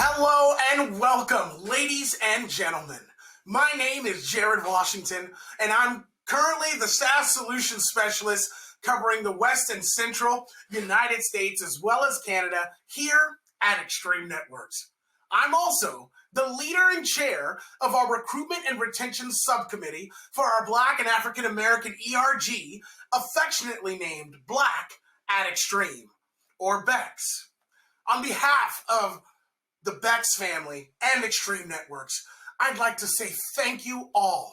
Hello and welcome, ladies and gentlemen. My name is Jared Washington, and I'm currently the SaaS Solutions Specialist covering the West and Central United States as well as Canada here at Extreme Networks. I'm also the leader and chair of our Recruitment and Retention Subcommittee for our Black and African American ERG, affectionately named Black at Extreme, or BEX. On behalf of the BEX family and Extreme Networks, I'd like to say thank you all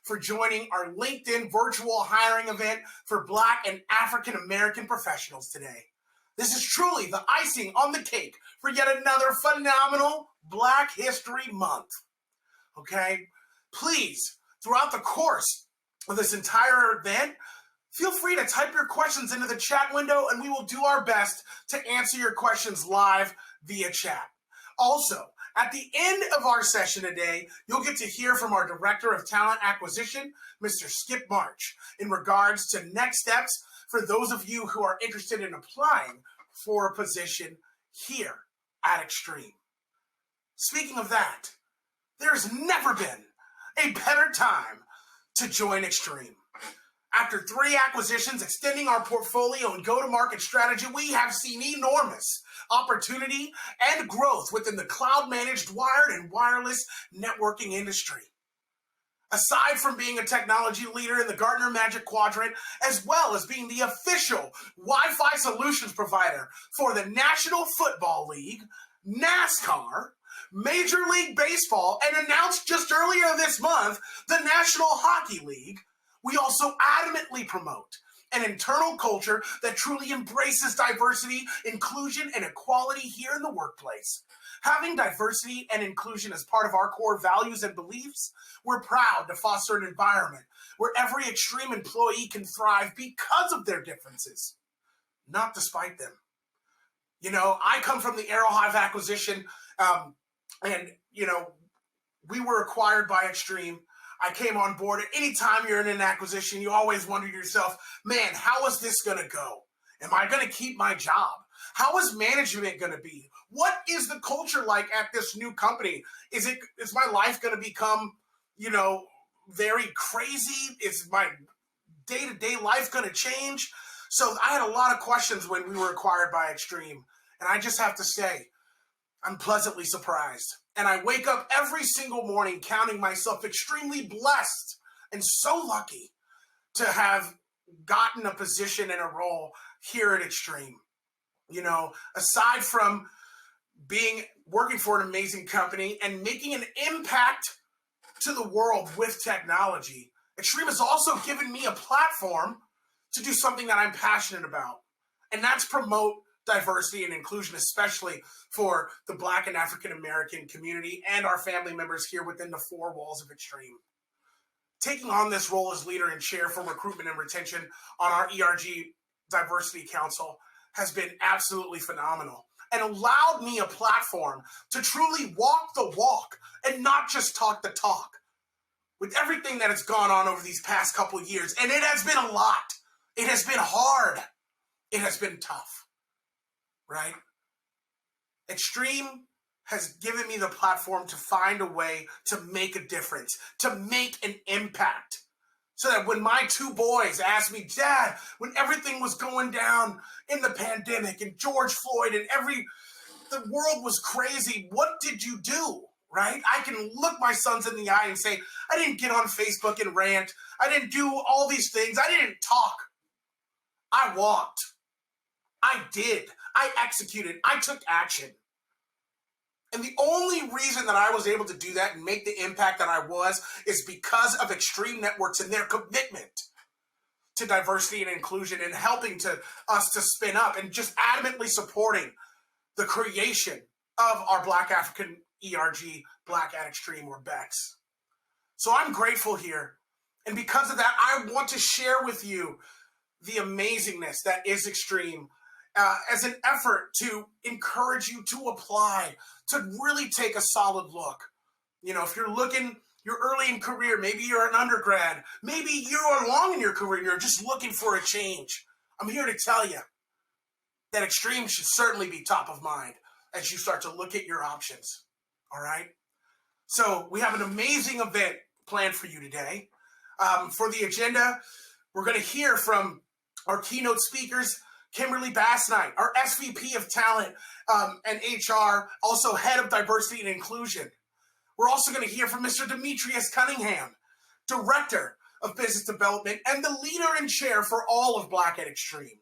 for joining our LinkedIn virtual hiring event for Black and African American professionals today. This is truly the icing on the cake for yet another phenomenal Black History Month. Okay? Please, throughout the course of this entire event, feel free to type your questions into the chat window and we will do our best to answer your questions live via chat. Also, at the end of our session today, you'll get to hear from our Director of Talent Acquisition, Mr. Skip March, in regards to next steps for those of you who are interested in applying for a position here at Extreme. Speaking of that, there's never been a better time to join Extreme. After 3 acquisitions extending our portfolio and go-to-market strategy, we have seen enormous opportunity and growth within the cloud-managed wired and wireless networking industry. Aside from being a technology leader in the Gartner Magic Quadrant, as well as being the official Wi-Fi solutions provider for the National Football League, NASCAR, Major League Baseball, and announced just earlier this month, the National Hockey League, we also adamantly promote an internal culture that truly embraces diversity, inclusion, and equality here in the workplace. Having diversity and inclusion as part of our core values and beliefs, we're proud to foster an environment where every Extreme employee can thrive because of their differences, not despite them. You know, I come from the Aerohive acquisition, and, you know, we were acquired by Extreme. I came on board. At any time you're in an acquisition, you always wonder to yourself, man, how is this going to go? Am I going to keep my job? How is management going to be? What is the culture like at this new company? Is my life going to become, you know, very crazy? Is my day-to-day life going to change? So I had a lot of questions when we were acquired by Extreme. And I just have to say, I'm pleasantly surprised. And I wake up every single morning counting myself extremely blessed and so lucky to have gotten a position and a role here at Extreme. You know, aside from working for an amazing company and making an impact to the world with technology, Extreme has also given me a platform to do something that I'm passionate about. And that's promote diversity and inclusion, especially for the Black and African American community and our family members here within the 4 walls of Extreme. Taking on this role as leader and chair for recruitment and retention on our ERG Diversity Council has been absolutely phenomenal and allowed me a platform to truly walk the walk and not just talk the talk. With everything that has gone on over these past couple of years, and it has been a lot. It has been hard. It has been tough. Right? Extreme has given me the platform to find a way to make a difference, to make an impact. So that when my 2 boys asked me, Dad, when everything was going down in the pandemic and George Floyd and the world was crazy, what did you do? Right? I can look my sons in the eye and say, I didn't get on Facebook and rant. I didn't do all these things. I didn't talk. I walked. I did. I executed. I took action. And the only reason that I was able to do that and make the impact that I was is because of Extreme Networks and their commitment to diversity and inclusion and helping us to spin up and just adamantly supporting the creation of our Black African ERG, Black at Extreme, or BEX. So I'm grateful here. And because of that, I want to share with you the amazingness that is Extreme, as an effort to encourage you to apply, to really take a solid look. You know, if you're early in career, maybe you're an undergrad, maybe you're long in your career, you're just looking for a change. I'm here to tell you that Extreme should certainly be top of mind. as you start to look at your options. All right. So we have an amazing event planned for you today. For the agenda, we're going to hear from our keynote speakers, Kimberly Bassnight, our SVP of Talent and HR, also Head of Diversity and Inclusion. We're also going to hear from Mr. Demetrius Cunningham, Director of Business Development and the leader and chair for all of Black at Extreme.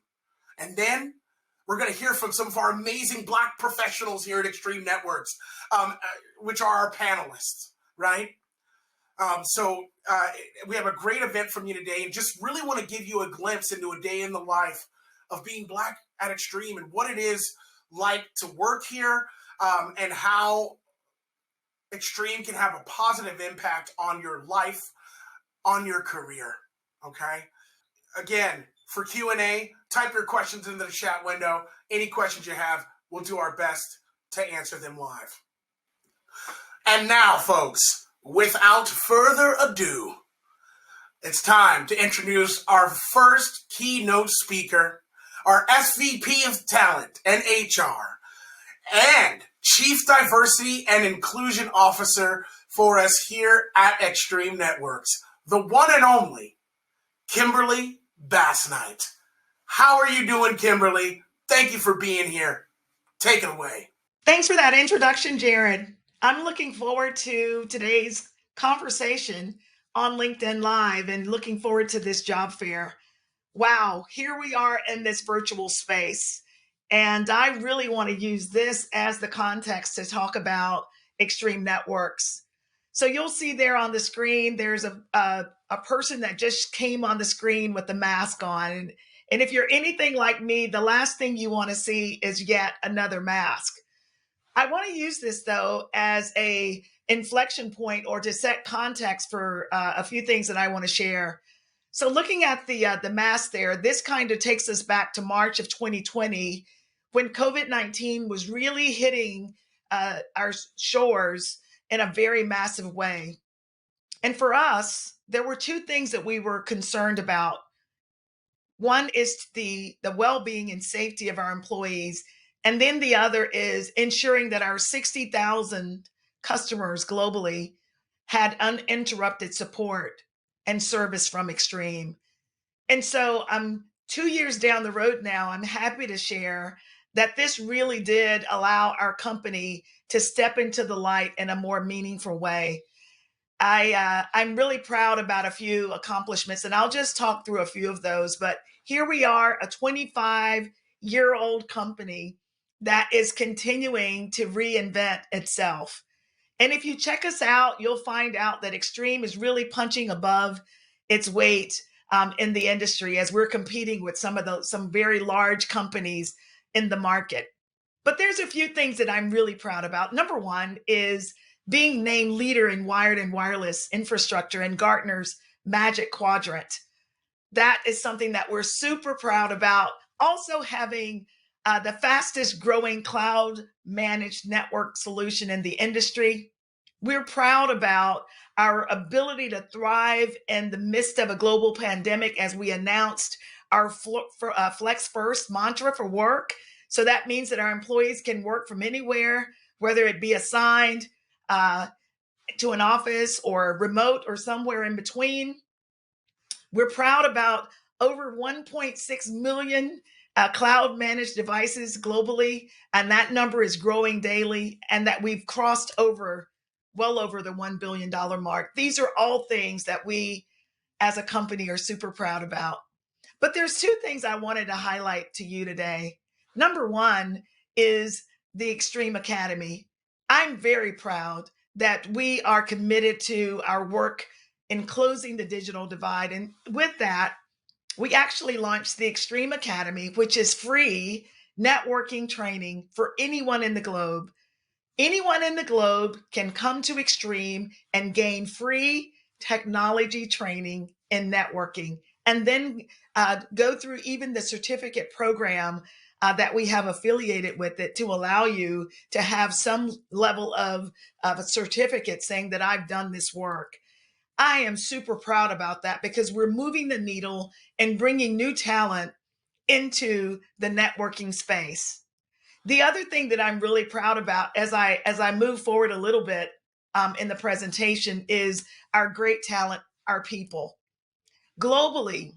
And then we're going to hear from some of our amazing Black professionals here at Extreme Networks, which are our panelists, right? So we have a great event from you today, and just really want to give you a glimpse into a day in the life of being Black at Extreme and what it is like to work here, and how Extreme can have a positive impact on your life, on your career, okay? Again, for Q&A, type your questions into the chat window. Any questions you have, we'll do our best to answer them live. And now, folks, without further ado, it's time to introduce our first keynote speaker, our SVP of Talent and HR, and Chief Diversity and Inclusion Officer for us here at Extreme Networks, the one and only Kimberly Bassnight. How are you doing, Kimberly? Thank you for being here. Take it away. Thanks for that introduction, Jared. I'm looking forward to today's conversation on LinkedIn Live and looking forward to this job fair. Wow, here we are in this virtual space. And I really want to use this as the context to talk about Extreme Networks. So you'll see there on the screen, there's a person that just came on the screen with the mask on. And if you're anything like me, the last thing you want to see is yet another mask. I want to use this, though, as a inflection point or to set context for a few things that I want to share. So looking at the mask there, this kind of takes us back to March of 2020, when COVID-19 was really hitting our shores in a very massive way. And for us, there were two things that we were concerned about. One is the well-being and safety of our employees. And then the other is ensuring that our 60,000 customers globally had uninterrupted support and service from Extreme. And so I'm 2 years down the road now. I'm happy to share that this really did allow our company to step into the light in a more meaningful way. I'm really proud about a few accomplishments, and I'll just talk through a few of those. But here we are, a 25-year-old company that is continuing to reinvent itself. And if you check us out, you'll find out that Extreme is really punching above its weight in the industry as we're competing with some very large companies in the market. But there's a few things that I'm really proud about. Number one is being named leader in wired and wireless infrastructure in Gartner's Magic Quadrant. That is something that we're super proud about. Also having the fastest growing cloud managed network solution in the industry. We're proud about our ability to thrive in the midst of a global pandemic as we announced our Flex First mantra for work. So that means that our employees can work from anywhere, whether it be assigned to an office or remote or somewhere in between. We're proud about over 1.6 million cloud managed devices globally, and that number is growing daily, and that we've crossed well over the $1 billion mark. These are all things that we as a company are super proud about. But there's two things I wanted to highlight to you today. Number one is the Extreme Academy. I'm very proud that we are committed to our work in closing the digital divide. And with that, we actually launched the Extreme Academy, which is free networking training for anyone in the globe. Anyone in the globe can come to Extreme and gain free technology training in networking, and then go through even the certificate program that we have affiliated with it to allow you to have some level of a certificate saying that I've done this work. I am super proud about that because we're moving the needle and bringing new talent into the networking space. The other thing that I'm really proud about as I move forward a little bit in the presentation is our great talent, our people. Globally,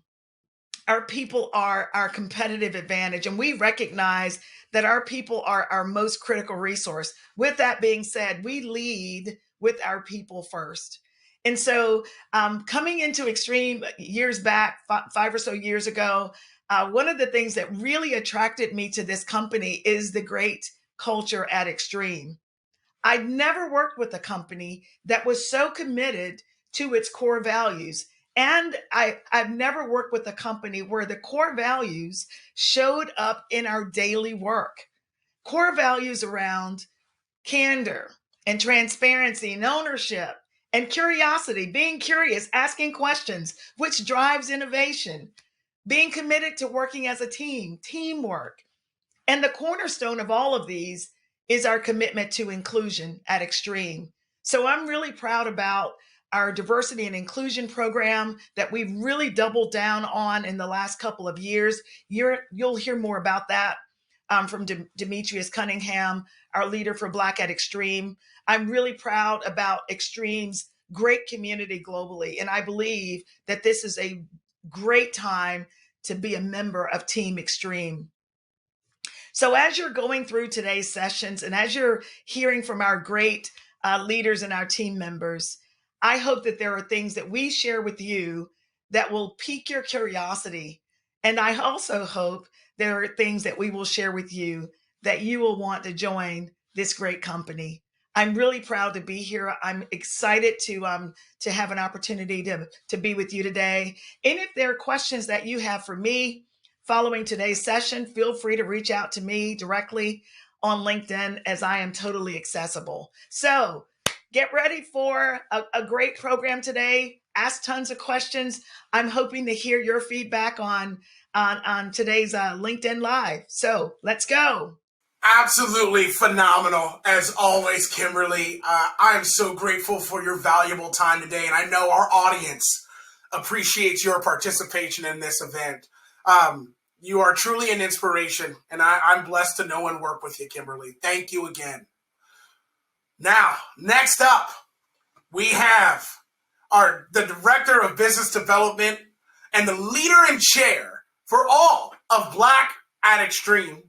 our people are our competitive advantage, and we recognize that our people are our most critical resource. With that being said, we lead with our people first. And so, coming into Extreme years back, 5 or so years ago, one of the things that really attracted me to this company is the great culture at Extreme. I'd never worked with a company that was so committed to its core values. And I've never worked with a company where the core values showed up in our daily work. Core values around candor and transparency and ownership and curiosity, being curious, asking questions, which drives innovation, being committed to working as a team, teamwork, and the cornerstone of all of these is our commitment to inclusion at Extreme. So I'm really proud about our diversity and inclusion program that we've really doubled down on in the last couple of years. You'll hear more about that from Demetrius Cunningham, our leader for Black at Extreme. I'm really proud about Extreme's great community globally, and I believe that this is a great time to be a member of Team Extreme. So, as you're going through today's sessions and as you're hearing from our great leaders and our team members, I hope that there are things that we share with you that will pique your curiosity. And I also hope there are things that we will share with you that you will want to join this great company. I'm really proud to be here. I'm excited to have an opportunity to be with you today. And if there are questions that you have for me, following today's session, feel free to reach out to me directly on LinkedIn, as I am totally accessible. So get ready for a great program today. Ask tons of questions. I'm hoping to hear your feedback on today's LinkedIn Live. So let's go. Absolutely phenomenal, as always, Kimberly. I am so grateful for your valuable time today, and I know our audience appreciates your participation in this event. You are truly an inspiration, and I'm blessed to know and work with you, Kimberly. Thank you again. Now, next up, we have the Director of Business Development and the leader and chair for all of Black at Extreme,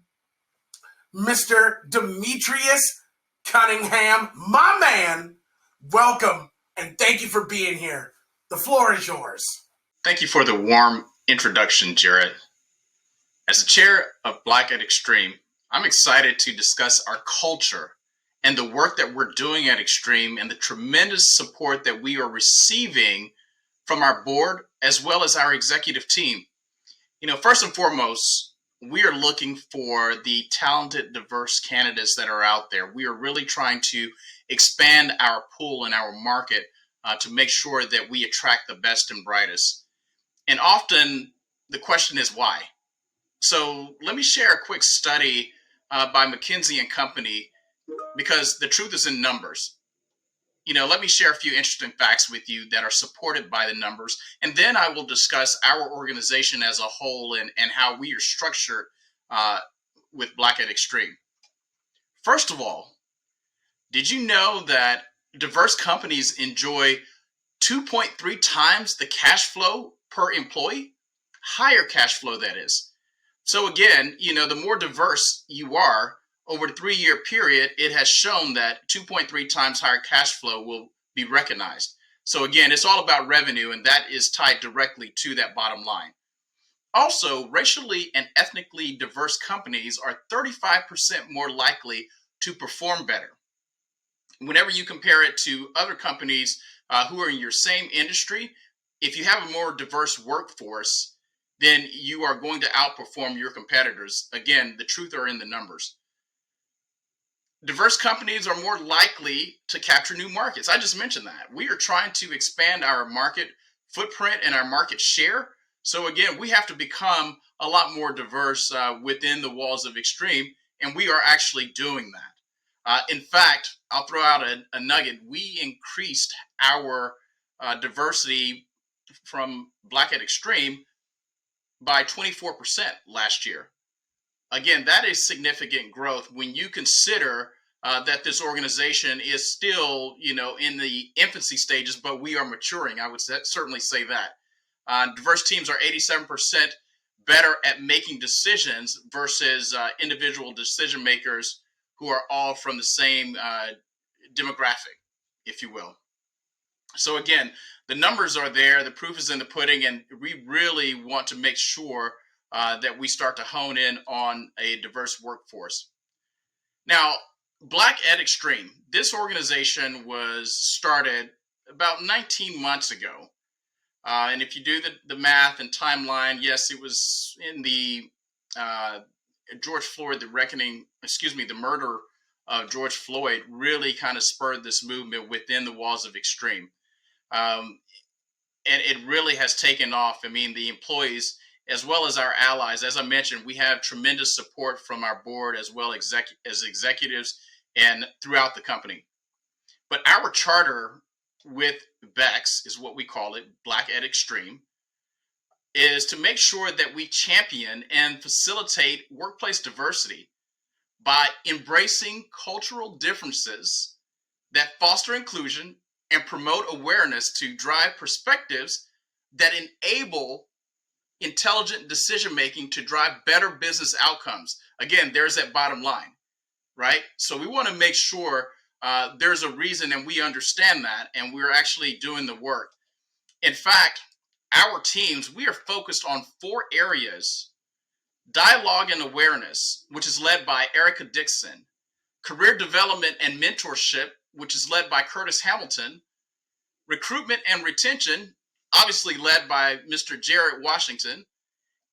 Mr. Demetrius Cunningham. My man, welcome, and thank you for being here. The floor is yours. Thank you for the warm introduction, Jared. As the chair of Black at Extreme, I'm excited to discuss our culture and the work that we're doing at Extreme and the tremendous support that we are receiving from our board as well as our executive team. First and foremost, we are looking for the talented, diverse candidates that are out there. We are really trying to expand our pool and our market to make sure that we attract the best and brightest. And often the question is why? So let me share a quick study by McKinsey and Company, because the truth is in numbers. Let me share a few interesting facts with you that are supported by the numbers, and then I will discuss our organization as a whole and how we are structured with Black at Extreme. First of all, did you know that diverse companies enjoy 2.3 times the cash flow per employee? Higher cash flow, that is. So again, the more diverse you are, over the 3-year period, it has shown that 2.3 times higher cash flow will be recognized. So again, it's all about revenue, and that is tied directly to that bottom line. Also, racially and ethnically diverse companies are 35% more likely to perform better. Whenever you compare it to other companies who are in your same industry, if you have a more diverse workforce, then you are going to outperform your competitors. Again, the truth are in the numbers. Diverse companies are more likely to capture new markets. I just mentioned that. We are trying to expand our market footprint and our market share. So again, we have to become a lot more diverse within the walls of Extreme, and we are actually doing that. In fact, I'll throw out a nugget. We increased our diversity from Black at Extreme by 24% last year. again, that is significant growth when you consider that this organization is still, in the infancy stages, but we are maturing. I would certainly say that. Diverse teams are 87% better at making decisions versus individual decision makers who are all from the same demographic, if you will. So again, the numbers are there, the proof is in the pudding, and we really want to make sure that we start to hone in on a diverse workforce. Now, Black Ed Extreme, this organization was started about 19 months ago. And if you do the math and timeline, yes, it was in the George Floyd, the murder of George Floyd really kind of spurred this movement within the walls of Extreme. And it really has taken off. I mean, the employees, as well as our allies, as I mentioned, we have tremendous support from our board as well as executives and throughout the company. But our charter with BEX is what we call it, Black Ed Extreme, is to make sure that we champion and facilitate workplace diversity by embracing cultural differences that foster inclusion and promote awareness to drive perspectives that enable intelligent decision making to drive better business outcomes. Again, there's that bottom line, right? So we want to make sure there's a reason and we understand that, and we're actually doing the work. In fact, our teams, we are focused on 4 areas: dialogue and awareness, which is led by Erica Dixon; career development and mentorship, which is led by Curtis Hamilton; recruitment and retention, obviously led by Mr. Jared Washington;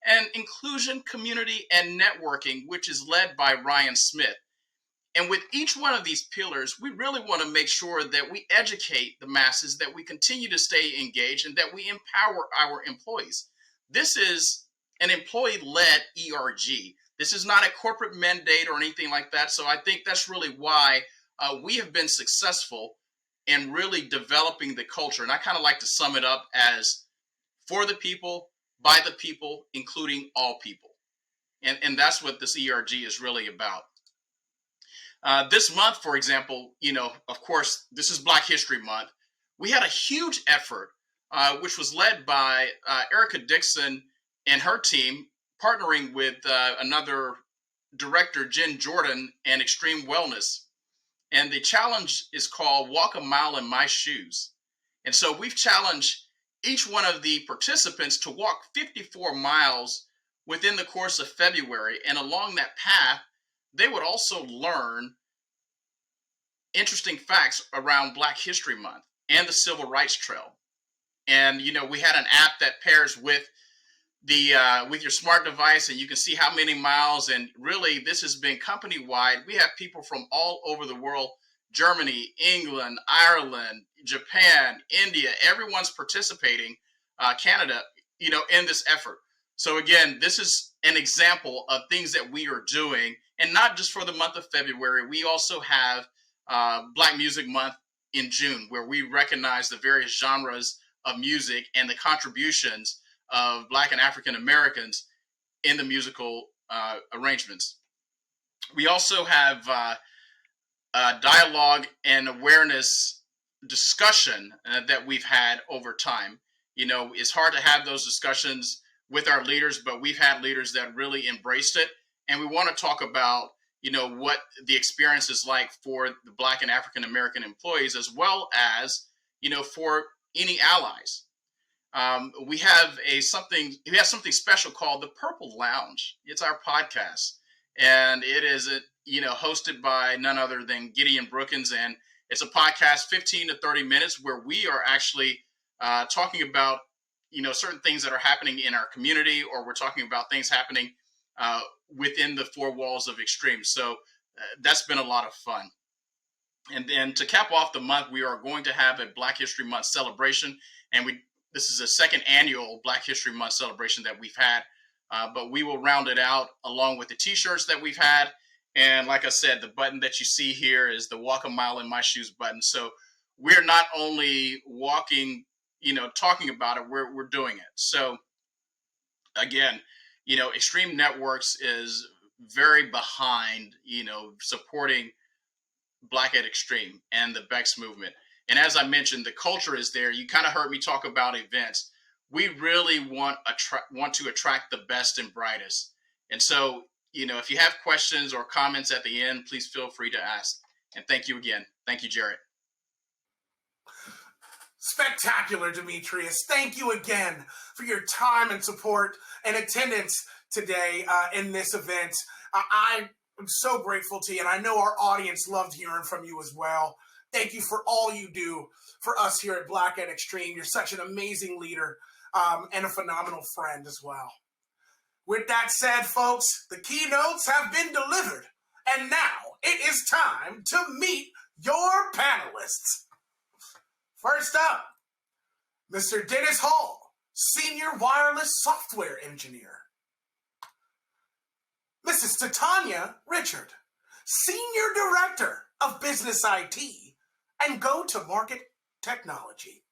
and inclusion, community, and networking, which is led by Ryan Smith. And with each one of these pillars, we really want to make sure that we educate the masses, that we continue to stay engaged, and that we empower our employees. This is an employee-led ERG. This is not a corporate mandate or anything like that. So I think that's really why we have been successful in really developing the culture. And I kind of like to sum it up as for the people, by the people, including all people. And that's what this ERG is really about. This month, for example, of course, this is Black History Month. We had a huge effort, which was led by Erica Dixon and her team, partnering with another director, Jen Jordan, and Extreme Wellness. And the challenge is called Walk a Mile in My Shoes. And so we've challenged each one of the participants to walk 54 miles within the course of February. And along that path, they would also learn interesting facts around Black History Month and the Civil Rights Trail. And, we had an app that pairs with with your smart device, and you can see how many miles. And really, this has been company-wide. We have people from all over the world: Germany, England, Ireland, Japan, India. Everyone's participating, Canada, in this effort. So again, this is an example of things that we are doing, and not just for the month of February. We also have Black Music Month in June, where we recognize the various genres of music and the contributions of Black and African Americans in the musical arrangements. We also have dialogue and awareness discussion that we've had over time. It's hard to have those discussions with our leaders, but we've had leaders that really embraced it. And we want to talk about, what the experience is like for the Black and African American employees, as well as, for any allies. We have something special called the Purple Lounge. It's our podcast, and it is hosted by none other than Gideon Brookins, and it's a podcast 15 to 30 minutes where we are actually talking about certain things that are happening in our community, or we're talking about things happening within the 4 walls of Extreme. So that's been a lot of fun. And then to cap off the month, we are going to have a Black History Month celebration, and this is a 2nd annual Black History Month celebration that we've had, but we will round it out along with the t-shirts that we've had. And like I said, the button that you see here is the Walk a Mile in My Shoes button. So we're not only walking, talking about it, we're doing it. So again, Extreme Networks is very behind, supporting Black at Extreme and the Bex movement. And as I mentioned, the culture is there. You kind of heard me talk about events. We really want to attract the best and brightest. And so, if you have questions or comments at the end, please feel free to ask. And thank you again. Thank you, Jarrett. Spectacular, Demetrius. Thank you again for your time and support and attendance today in this event. I am so grateful to you, and I know our audience loved hearing from you as well. Thank you for all you do for us here at Black at Extreme. You're such an amazing leader and a phenomenal friend as well. With that said, folks, the keynotes have been delivered, and now it is time to meet your panelists. First up, Mr. Dennis Hall, Senior Wireless Software Engineer. Mrs. Titania Richard, Senior Director of Business IT and Go-to-Market Technology.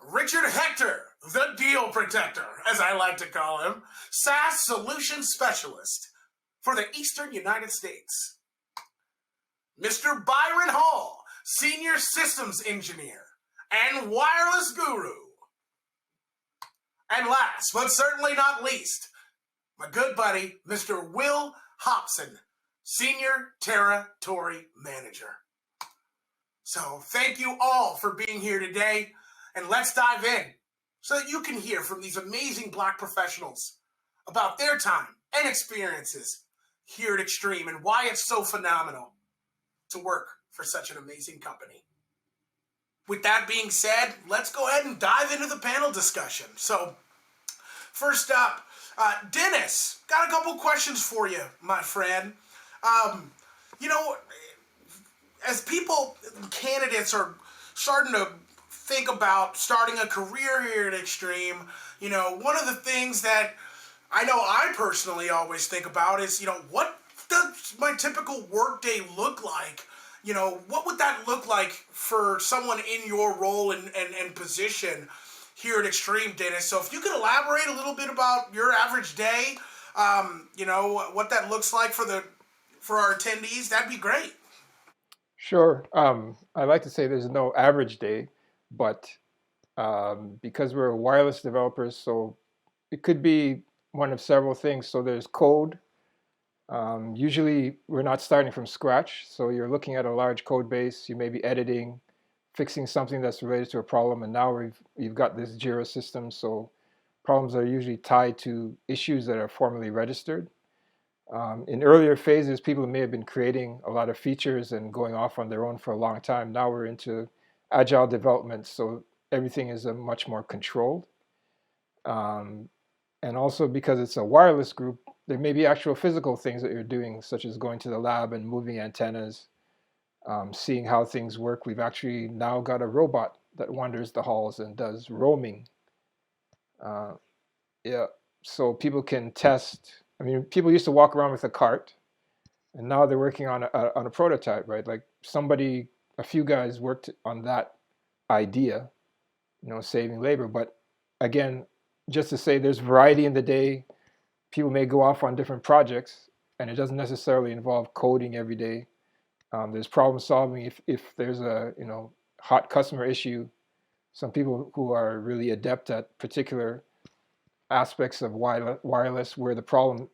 Richard Hector, the Deal Protector, as I like to call him, SaaS Solution Specialist for the Eastern United States. Mr. Byron Hall, Senior Systems Engineer and Wireless Guru. And last, but certainly not least, my good buddy, Mr. Will Hobson, Senior Territory Manager. So thank you all for being here today, and let's dive in so that you can hear from these amazing Black professionals about their time and experiences here at Extreme and why it's so phenomenal to work for such an amazing company. With that being said, let's go ahead and dive into the panel discussion. So, first up, Dennis, got a couple questions for you, my friend. As candidates are starting to think about starting a career here at Extreme, one of the things that I know I personally always think about is, what does my typical workday look like? What would that look like for someone in your role and position here at Extreme, Dennis? So if you could elaborate a little bit about your average day, what that looks like for our attendees, that'd be great. Sure. I like to say there's no average day, but because we're wireless developers, so it could be one of several things. So there's code. Usually we're not starting from scratch, so you're looking at a large code base. You may be editing, fixing something that's related to a problem, and now you've got this Jira system, so problems are usually tied to issues that are formally registered. In earlier phases, people may have been creating a lot of features and going off on their own for a long time. Now we're into agile development, so everything is much more controlled. And also because it's a wireless group, there may be actual physical things that you're doing, such as going to the lab and moving antennas, seeing how things work. We've actually now got a robot that wanders the halls and does roaming. So people can test. I mean, people used to walk around with a cart, and now they're working on a prototype, right? Like a few guys worked on that idea, saving labor. But again, just to say there's variety in the day. People may go off on different projects, and it doesn't necessarily involve coding every day. There's problem solving if there's a hot customer issue. Some people who are really adept at particular aspects of wireless where the problem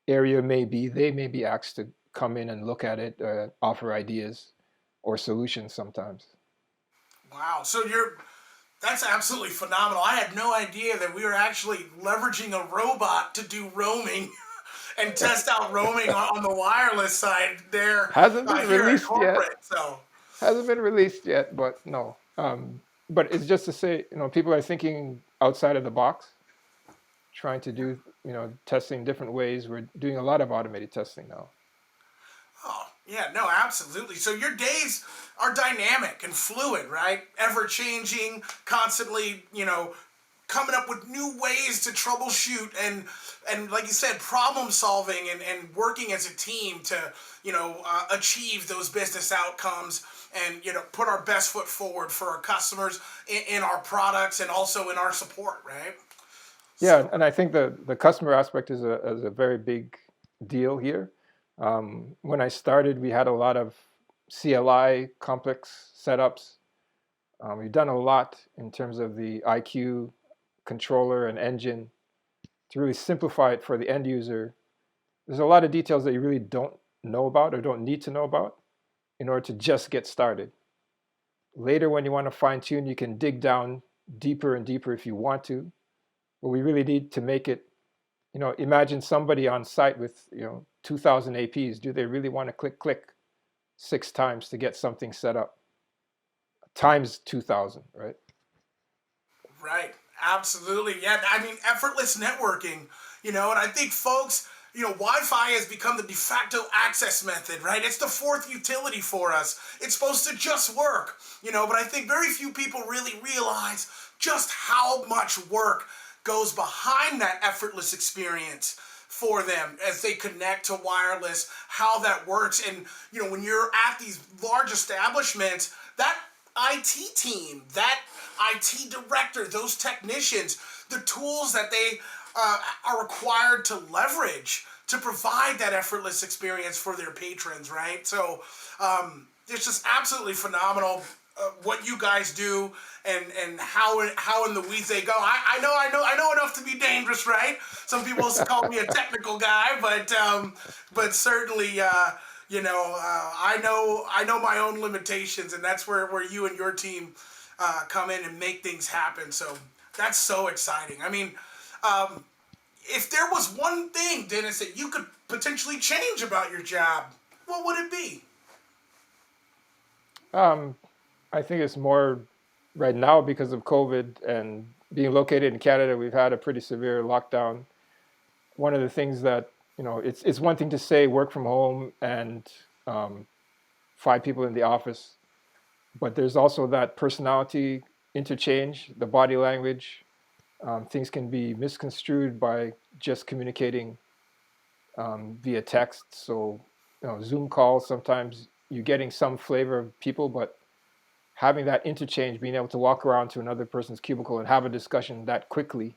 area may be, they may be asked to come in and look at it, offer ideas or solutions sometimes. Wow. So that's absolutely phenomenal. I had no idea that we were actually leveraging a robot to do roaming and test out roaming on the wireless side there. Hasn't been released yet. So. Hasn't been released yet, but no. But it's just to say, people are thinking outside of the box, trying to do, testing different ways. We're doing a lot of automated testing now. Oh, yeah, no, absolutely. So your days are dynamic and fluid, right? Ever changing, constantly, coming up with new ways to troubleshoot and like you said, problem solving and working as a team to, achieve those business outcomes and, put our best foot forward for our customers in our products and also in our support, right? Yeah, So, and I think the customer aspect is a very big deal here. When I started, we had a lot of CLI complex setups. We've done a lot in terms of the IQ controller and engine to really simplify it for the end user. There's a lot of details that you really don't know about or don't need to know about in order to just get started. Later, when you want to fine tune, you can dig down deeper and deeper if you want to. But we really need to make it, imagine somebody on site with, 2,000 APs. Do they really want to click 6 times to get something set up? Times 2,000, right? right. Absolutely. Yeah. I mean, effortless networking, and I think folks, Wi-Fi has become the de facto access method, right? It's the fourth utility for us. It's supposed to just work, but I think very few people really realize just how much work goes behind that effortless experience for them as they connect to wireless, how that works. And, when you're at these large establishments, that IT team, that IT director, those technicians, the tools that they are required to leverage to provide that effortless experience for their patrons, right? So it's just absolutely phenomenal what you guys do and how in the weeds they go. I know enough to be dangerous, right? Some people call me a technical guy, but certainly. I know my own limitations, and that's where you and your team come in and make things happen. So that's so exciting. I mean, if there was one thing, Dennis, that you could potentially change about your job, what would it be? I think it's more right now because of COVID and being located in Canada, we've had a pretty severe lockdown. One of the things that, it's one thing to say work from home and 5 people in the office, but there's also that personality interchange, the body language. Things can be misconstrued by just communicating via text. So, Zoom calls, sometimes you're getting some flavor of people, but having that interchange, being able to walk around to another person's cubicle and have a discussion that quickly,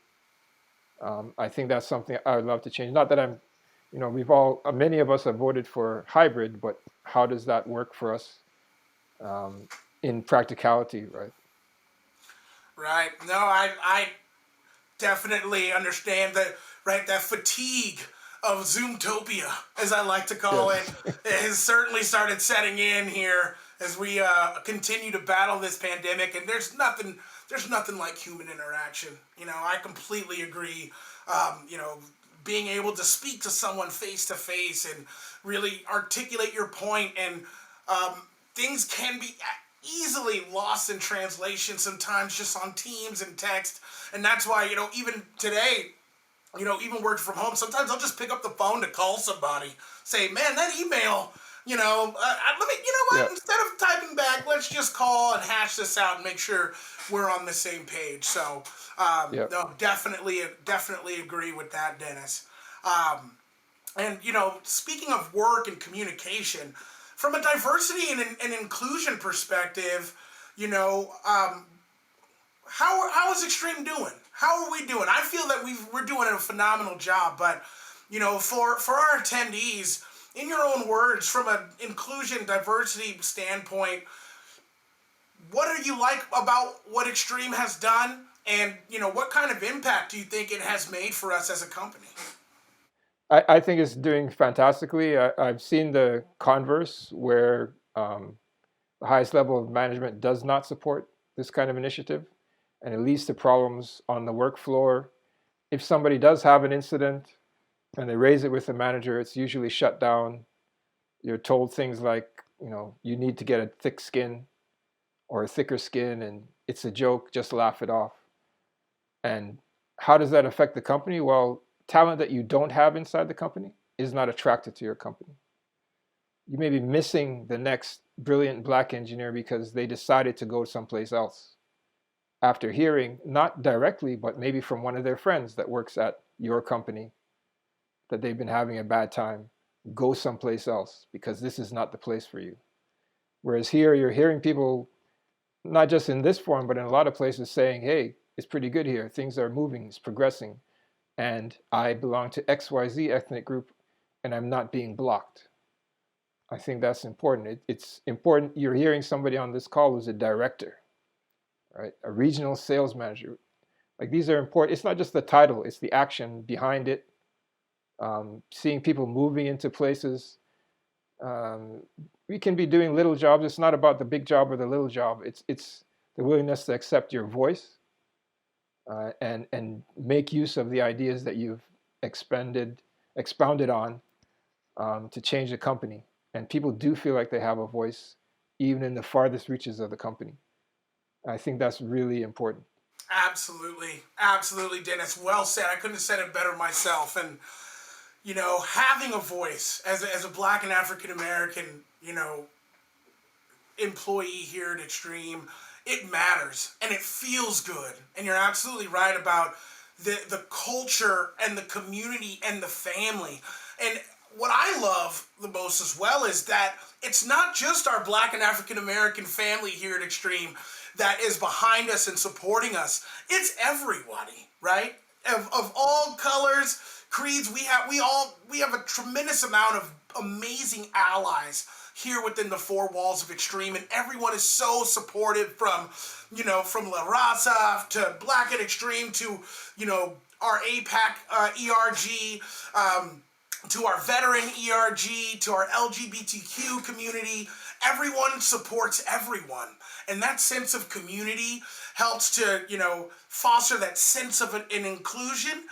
I think that's something I would love to change. Not that many of us have voted for hybrid, but how does that work for us in practicality, right? Right. No, I definitely understand that, right? That fatigue of Zoomtopia, as I like to call it, Yes. has certainly started setting in here as we continue to battle this pandemic. And there's nothing like human interaction. I completely agree. You know, being able to speak to someone face to face and really articulate your point, and things can be easily lost in translation sometimes just on Teams and text. And that's why, even today, even working from home, sometimes I'll just pick up the phone to call somebody, say, man, that email, let me, Yeah. instead of typing back, let's just call and hash this out and make sure we're on the same page. So, Yeah. no, definitely agree with that, Dennis. And, speaking of work and communication, from a diversity and inclusion perspective, how is Extreme doing? How are we doing? I feel that we're doing a phenomenal job, but for our attendees, in your own words, from an inclusion diversity standpoint, what are you like about what Extreme has done, and what kind of impact do you think it has made for us as a company? I think it's doing fantastically. I've seen the converse where the highest level of management does not support this kind of initiative, and it leads to problems on the work floor. If somebody does have an incident and they raise it with the manager, it's usually shut down. You're told things like, you need to get a thick skin or a thicker skin, and it's a joke, just laugh it off. And how does that affect the company? Well, talent that you don't have inside the company is not attracted to your company. You may be missing the next brilliant black engineer because they decided to go someplace else after hearing, not directly, but maybe from one of their friends that works at your company, that they've been having a bad time. Go someplace else because this is not the place for you. Whereas here, you're hearing people, not just in this forum, but in a lot of places saying, hey, it's pretty good here. Things are moving, it's progressing. and I belong to XYZ ethnic group and I'm not being blocked. I think that's important. It's important. You're hearing somebody on this call who's a director, right? A regional sales manager. Like these are important. It's not just the title, it's the action behind it. Seeing people moving into places. We can be doing little jobs. It's not about the big job or the little job. It's the willingness to accept your voice and make use of the ideas that you've expounded on to change the company. And people do feel like they have a voice, even in the farthest reaches of the company. I think that's really important. Absolutely. Absolutely, Dennis. Well said. I couldn't have said it better myself. And, you know, having a voice as a Black and African American, you know, employee here at Extreme, it matters and it feels good. And you're absolutely right about the culture and the community and the family. And what I love the most as well is that it's not just our Black and African American family here at Extreme that is behind us and supporting us. It's everybody, right? Of all colors, creeds, we have a tremendous amount of amazing allies here within the four walls of Extreme, and everyone is so supportive from La Raza to Black at Extreme to, our APAC ERG, to our veteran ERG, to our LGBTQ community. Everyone supports everyone. And that sense of community helps to, foster that sense of an inclusion.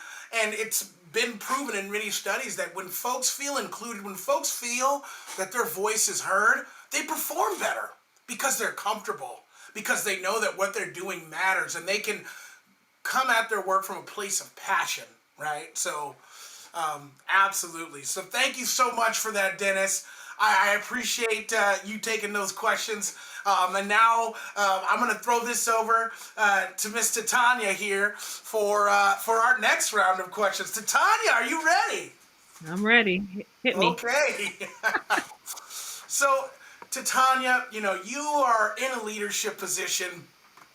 And it's been proven in many studies that when folks feel included, when folks feel that their voice is heard, they perform better because they're comfortable, because they know that what they're doing matters and they can come at their work from a place of passion, right? So, absolutely. So thank you so much for that, Dennis. I appreciate you taking those questions. And now I'm going to throw this over to Miss Titania here for our next round of questions. Titania, are you ready? I'm ready. Hit me. Okay. So, Titania, you are in a leadership position,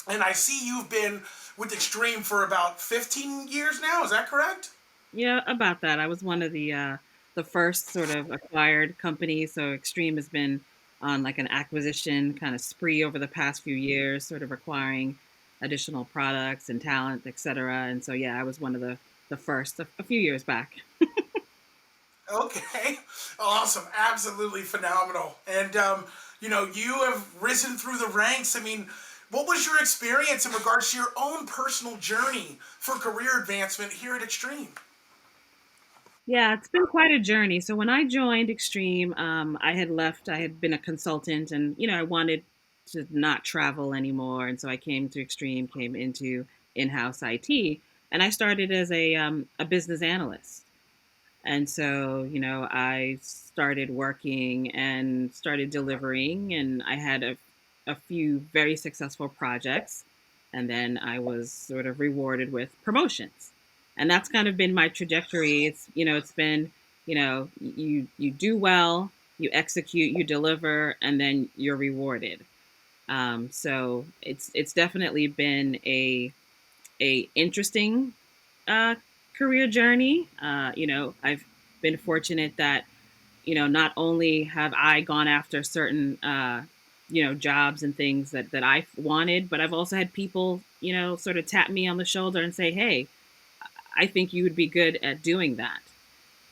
and I see you've been with Extreme for about 15 years now. Is that correct? Yeah, about that. I was one of the first sort of acquired companies. So Extreme has been on like an acquisition kind of spree over the past few years, sort of acquiring additional products and talent, et cetera. And so, yeah, I was one of the first a few years back. Okay, awesome, absolutely phenomenal. And you have risen through the ranks. I mean, what was your experience in regards to your own personal journey for career advancement here at Extreme? Yeah, it's been quite a journey. So when I joined Extreme, I had left. I had been a consultant, and I wanted to not travel anymore. And so I came to Extreme, came into in-house IT, and I started as a business analyst. And so I started working and started delivering, and I had a few very successful projects, and then I was sort of rewarded with promotions. And that's kind of been my trajectory. It's been, you do well, you execute, you deliver, and then you're rewarded. So it's definitely been a interesting career journey. I've been fortunate that not only have I gone after certain jobs and things that I wanted, but I've also had people sort of tap me on the shoulder and say, hey, I think you would be good at doing that.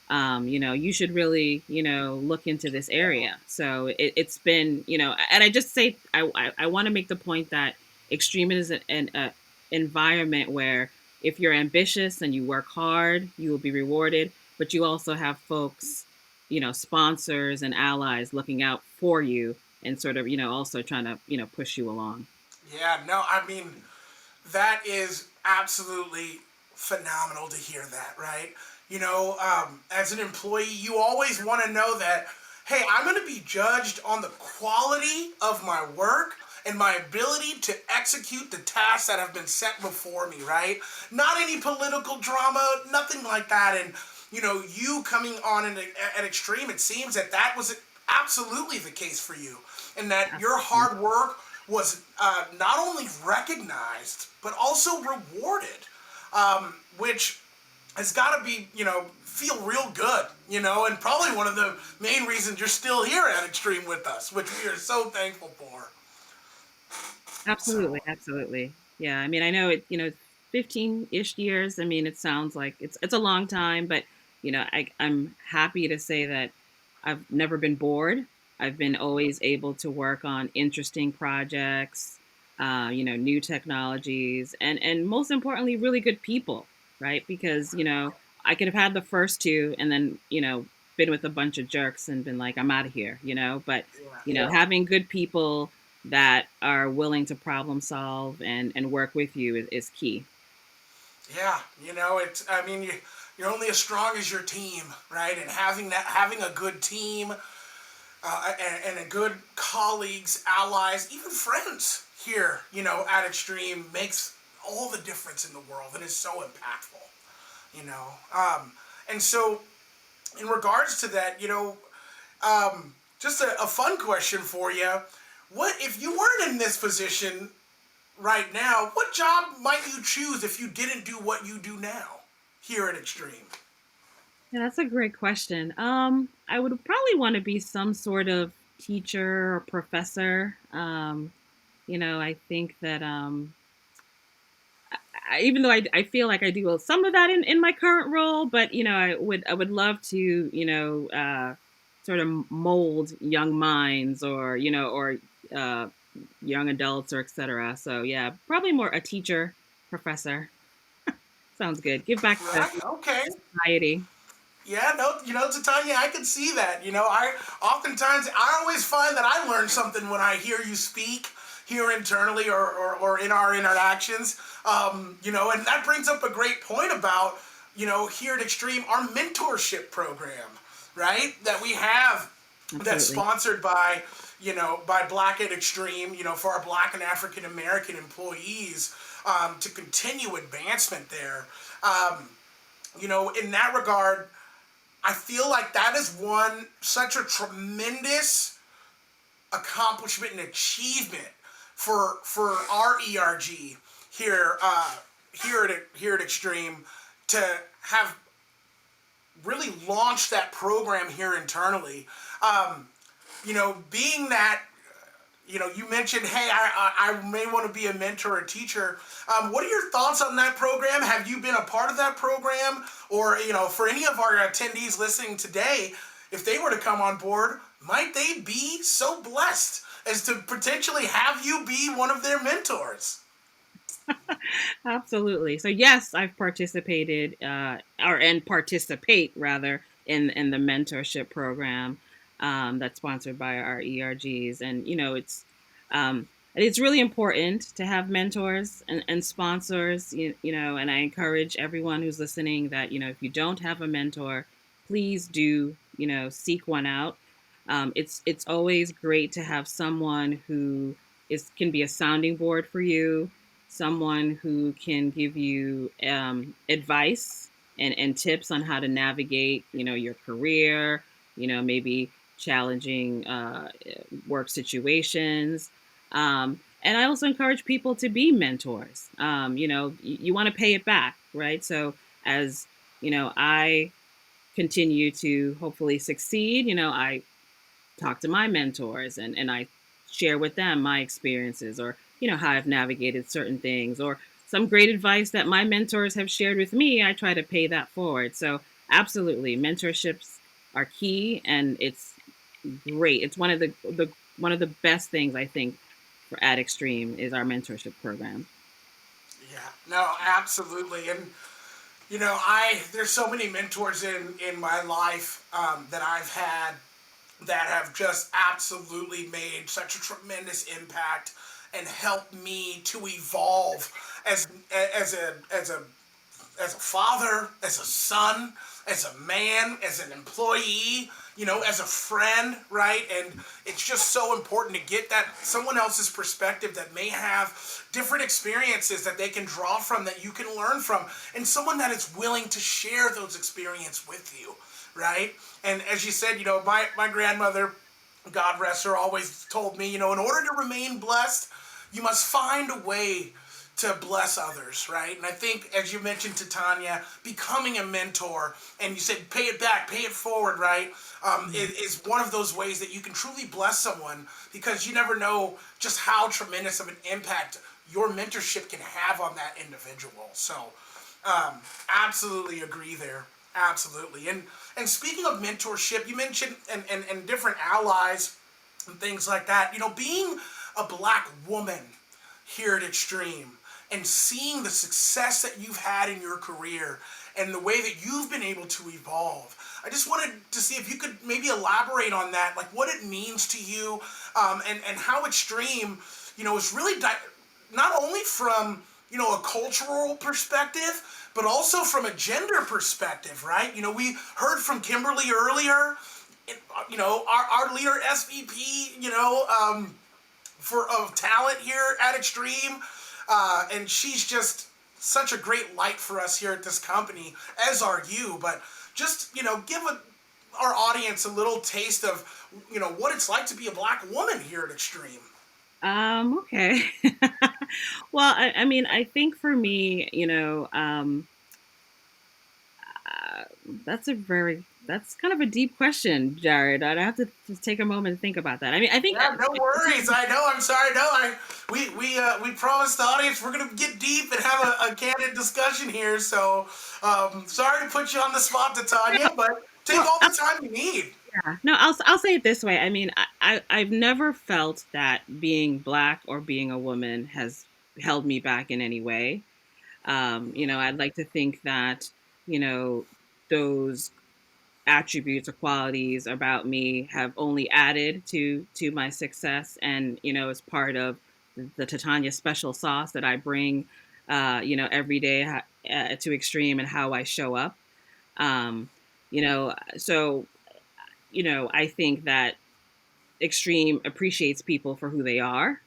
You should really, look into this area. So it's been, and I just say, I want to make the point that Extreme is an environment where if you're ambitious and you work hard, you will be rewarded, but you also have folks, sponsors and allies looking out for you and sort of, also trying to, push you along. Yeah, no, I mean, that is absolutely phenomenal to hear that, right? As an employee, you always want to know that, hey, I'm going to be judged on the quality of my work and my ability to execute the tasks that have been set before me, right? Not any political drama, nothing like that. And, you coming on at Extreme, it seems that was absolutely the case for you, and that your hard work was not only recognized, but also rewarded, which has got to be, feel real good, and probably one of the main reasons you're still here at Extreme with us, which we are so thankful for. Absolutely, So, absolutely. Yeah, I mean, I know it, 15-ish years. I mean, it sounds like it's a long time, but I'm happy to say that I've never been bored. I've been always able to work on interesting projects, new technologies, and most importantly, really good people, right? Because, I could have had the first two and then, been with a bunch of jerks and been like, I'm out of here, but yeah. having good people that are willing to problem solve and work with you is key. Yeah, I mean, you're only as strong as your team, right? And having a good team, and a good colleagues, allies, even friends here, at Extreme makes all the difference in the world and is so impactful, you know. And so, in regards to that, just a fun question for you. What if you weren't in this position right now? What job might you choose if you didn't do what you do now here at Extreme? Yeah, that's a great question. I would probably want to be some sort of teacher or professor. I think that even though I feel like I do some of that in my current role, but I would love to sort of mold young minds or uh, young adults or etc. So yeah, probably more a teacher, professor. Sounds good. Give back to Right. Okay. society. Yeah, no, Titania, I can see that. I always find that I learn something when I hear you speak here internally or in our interactions. And that brings up a great point about, here at Extreme, our mentorship program, right? That we have that's Absolutely. sponsored by Black at Extreme, for our Black and African American employees, to continue advancement there. In that regard, I feel like that is such a tremendous accomplishment and achievement for our ERG here at Extreme to have really launched that program here internally. Being that you mentioned, hey, I may want to be a mentor or teacher. What are your thoughts on that program? Have you been a part of that program? Or, for any of our attendees listening today, if they were to come on board, might they be so blessed as to potentially have you be one of their mentors? Absolutely. So yes, I've participated, and participate rather in the mentorship program that's sponsored by our ERGs, and it's really important to have mentors and sponsors. And I encourage everyone who's listening that if you don't have a mentor, please do seek one out. It's always great to have someone who can be a sounding board for you, someone who can give you advice and tips on how to navigate, your career, maybe challenging work situations. And I also encourage people to be mentors. You want to pay it back, right? So as I continue to hopefully succeed, I talk to my mentors and I share with them my experiences or, how I've navigated certain things or some great advice that my mentors have shared with me. I try to pay that forward. So absolutely, mentorships are key and it's great. It's one of the best things I think for at Extreme is our mentorship program. Yeah, no, absolutely. And, there's so many mentors in my life, that I've had that have just absolutely made such a tremendous impact and helped me to evolve as as a father, as a son, as a man, as an employee, as a friend, right? And it's just so important to get that someone else's perspective that may have different experiences that they can draw from, that you can learn from, and someone that is willing to share those experiences with you, right? And as you said, my grandmother, God rest her, always told me, in order to remain blessed, you must find a way to bless others, right? And I think, as you mentioned to Tanya, becoming a mentor, and you said pay it back, pay it forward, right? Is one of those ways that you can truly bless someone, because you never know just how tremendous of an impact your mentorship can have on that individual. So, absolutely agree there. Absolutely. And speaking of mentorship, you mentioned and different allies and things like that. Being a Black woman here at Extreme and seeing the success that you've had in your career and the way that you've been able to evolve, I just wanted to see if you could maybe elaborate on that, like what it means to you, and how Extreme, is really not only from, a cultural perspective, but also from a gender perspective, right? We heard from Kimberly earlier, our leader SVP, of talent here at Extreme, and she's just such a great light for us here at this company, as are you. But just, give our audience a little taste of, what it's like to be a Black woman here at Extreme. Okay. Well, I mean, I think for me, that's kind of a deep question, Jared. I'd have to take a moment to think about that. I mean, I think Yeah, no worries. I know. I'm sorry. No, we promised the audience we're gonna get deep and have a candid discussion here. So, sorry to put you on the spot, Tanya, but take all the time you need. yeah. No, I'll say it this way. I mean, I've never felt that being Black or being a woman has held me back in any way. I'd like to think that, those attributes or qualities about me have only added to my success, and as part of the Titania special sauce that I bring every day to Extreme and how I show up. um so I think that Extreme appreciates people for who they are.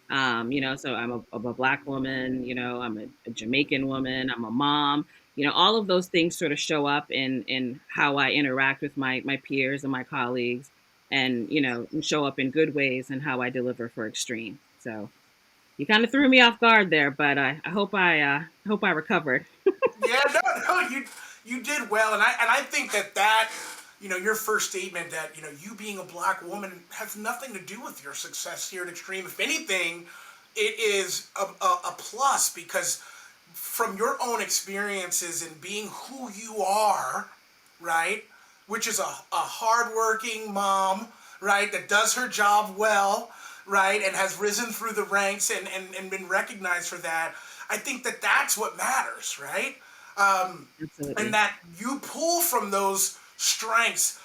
So I'm a Black woman, I'm a Jamaican woman, I'm a mom, all of those things sort of show up in how I interact with my peers and my colleagues, and, and show up in good ways in how I deliver for Extreme. So you kind of threw me off guard there, but I hope I recovered. Yeah, no, you did well, and I think that your first statement that you being a Black woman has nothing to do with your success here at Extreme. If anything, it is a plus, because from your own experiences and being who you are, right, which is a hardworking mom, right, that does her job well, right, and has risen through the ranks and been recognized for that. I think that that's what matters, right? And Absolutely. that you pull from those strengths,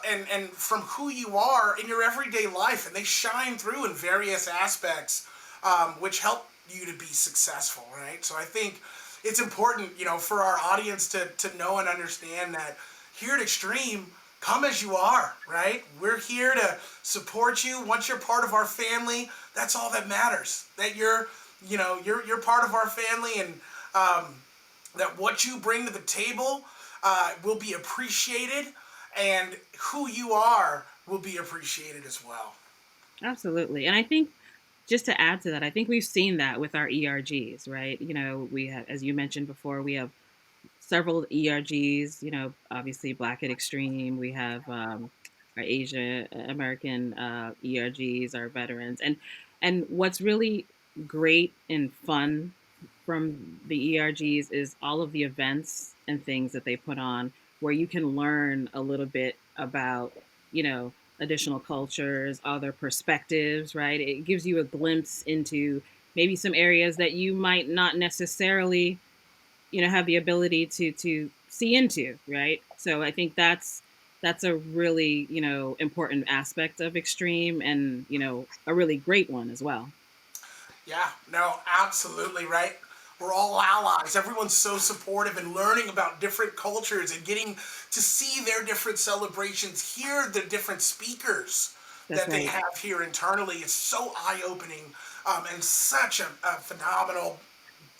and from who you are in your everyday life, and they shine through in various aspects, which help you to be successful, right? So I think it's important, for our audience to know and understand that here at Extreme, come as you are, right? We're here to support you. Once you're part of our family, that's all that matters. That you're part of our family, and that what you bring to the table will be appreciated, and who you are will be appreciated as well. Absolutely. And I think, just to add to that, I think we've seen that with our ERGs, right? We have, as you mentioned before, we have several ERGs, obviously Black at Extreme. We have our Asian American ERGs, our veterans. And what's really great and fun from the ERGs is all of the events and things that they put on, where you can learn a little bit about, additional cultures, other perspectives, right? It gives you a glimpse into maybe some areas that you might not necessarily, have the ability to see into, right? So I think that's a really, important aspect of Extreme, and, a really great one as well. Yeah, no, absolutely, right? We're all allies. Everyone's so supportive, and learning about different cultures and getting to see their different celebrations, hear the different speakers That's that they right. have here internally is so eye-opening, and such a phenomenal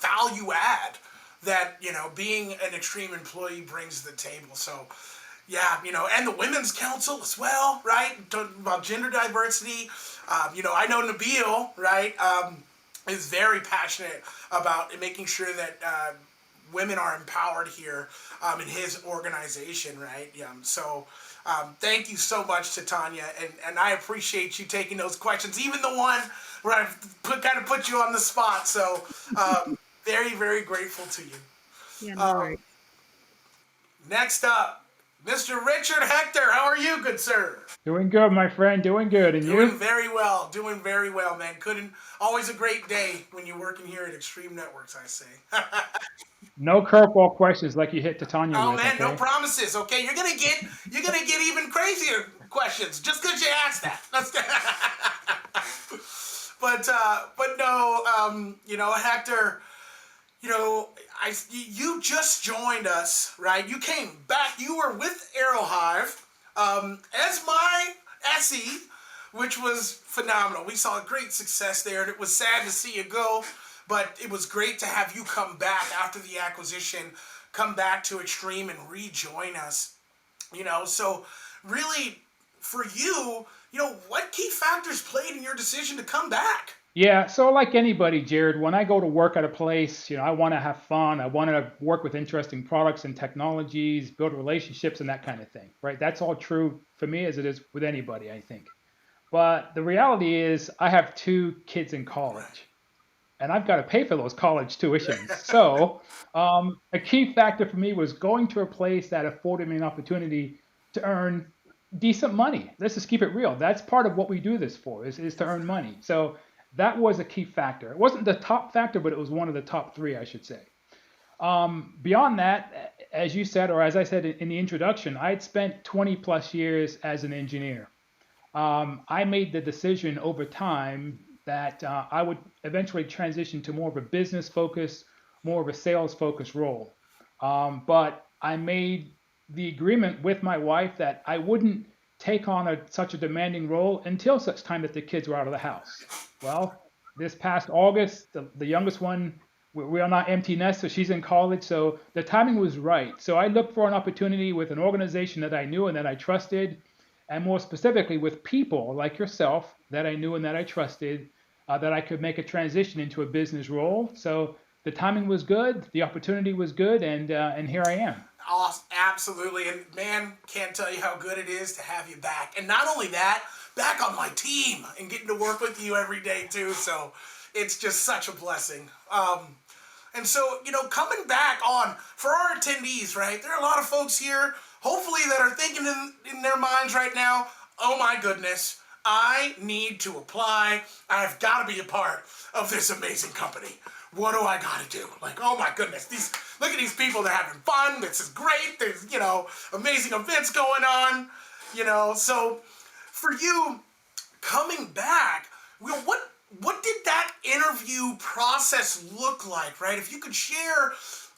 value add that being an Extreme employee brings to the table. So yeah, and the Women's Council as well, right? Talking about gender diversity. I know Nabil, right? is very passionate about making sure that women are empowered here in his organization, right? Thank you so much to Tanya, and I appreciate you taking those questions, even the one where I kind of put you on the spot. So very, very grateful to you. Yeah, no worries. Next up, Mr. Richard Hector. How are you, good sir? Doing good, my friend. Doing good. And Doing you? very well. Doing very well, man. Couldn't always a great day when you're working here at Extreme Networks, I say. No curveball questions like you hit Titania Oh with, man, no okay? promises. Okay, you're gonna get even crazier questions just because you asked that. But no, Hector, you just joined us, right? You came back. You were with Aerohive as my SE, which was phenomenal. We saw great success there, and it was sad to see you go, but it was great to have you come back after the acquisition, come back to Extreme and rejoin us. So really, for you, what key factors played in your decision to come back? Yeah, so like anybody, Jared, when I go to work at a place, I want to have fun. I want to work with interesting products and technologies, build relationships and that kind of thing, right? That's all true for me as it is with anybody, I think. But the reality is I have 2 kids in college and I've got to pay for those college tuitions. So a key factor for me was going to a place that afforded me an opportunity to earn decent money. Let's just keep it real. That's part of what we do this for, is to earn money. So that was a key factor. It wasn't the top factor, but it was one of the top 3, I should say. Beyond that, as you said, or as I said in the introduction, I had spent 20 plus years as an engineer. I made the decision over time that I would eventually transition to more of a business focus, more of a sales focused role. But I made the agreement with my wife that I wouldn't take on such a demanding role until such time that the kids were out of the house. Well, this past August, the youngest one, we are not empty nest, so she's in college. So the timing was right. So I looked for an opportunity with an organization that I knew and that I trusted, and more specifically with people like yourself that I knew and that I trusted, that I could make a transition into a business role. So the timing was good, the opportunity was good, and here I am. Awesome. Absolutely. And man, can't tell you how good it is to have you back. And not only that, back on my team and getting to work with you every day too. So it's just such a blessing. And so, coming back on for our attendees, right? There are a lot of folks here, hopefully, that are thinking in their minds right now, oh my goodness, I need to apply. I've got to be a part of this amazing company. What do I got to do? Like, oh my goodness, look at these people, they're having fun. This is great. There's, amazing events going on, So for you coming back, what did that interview process look like, right? If you could share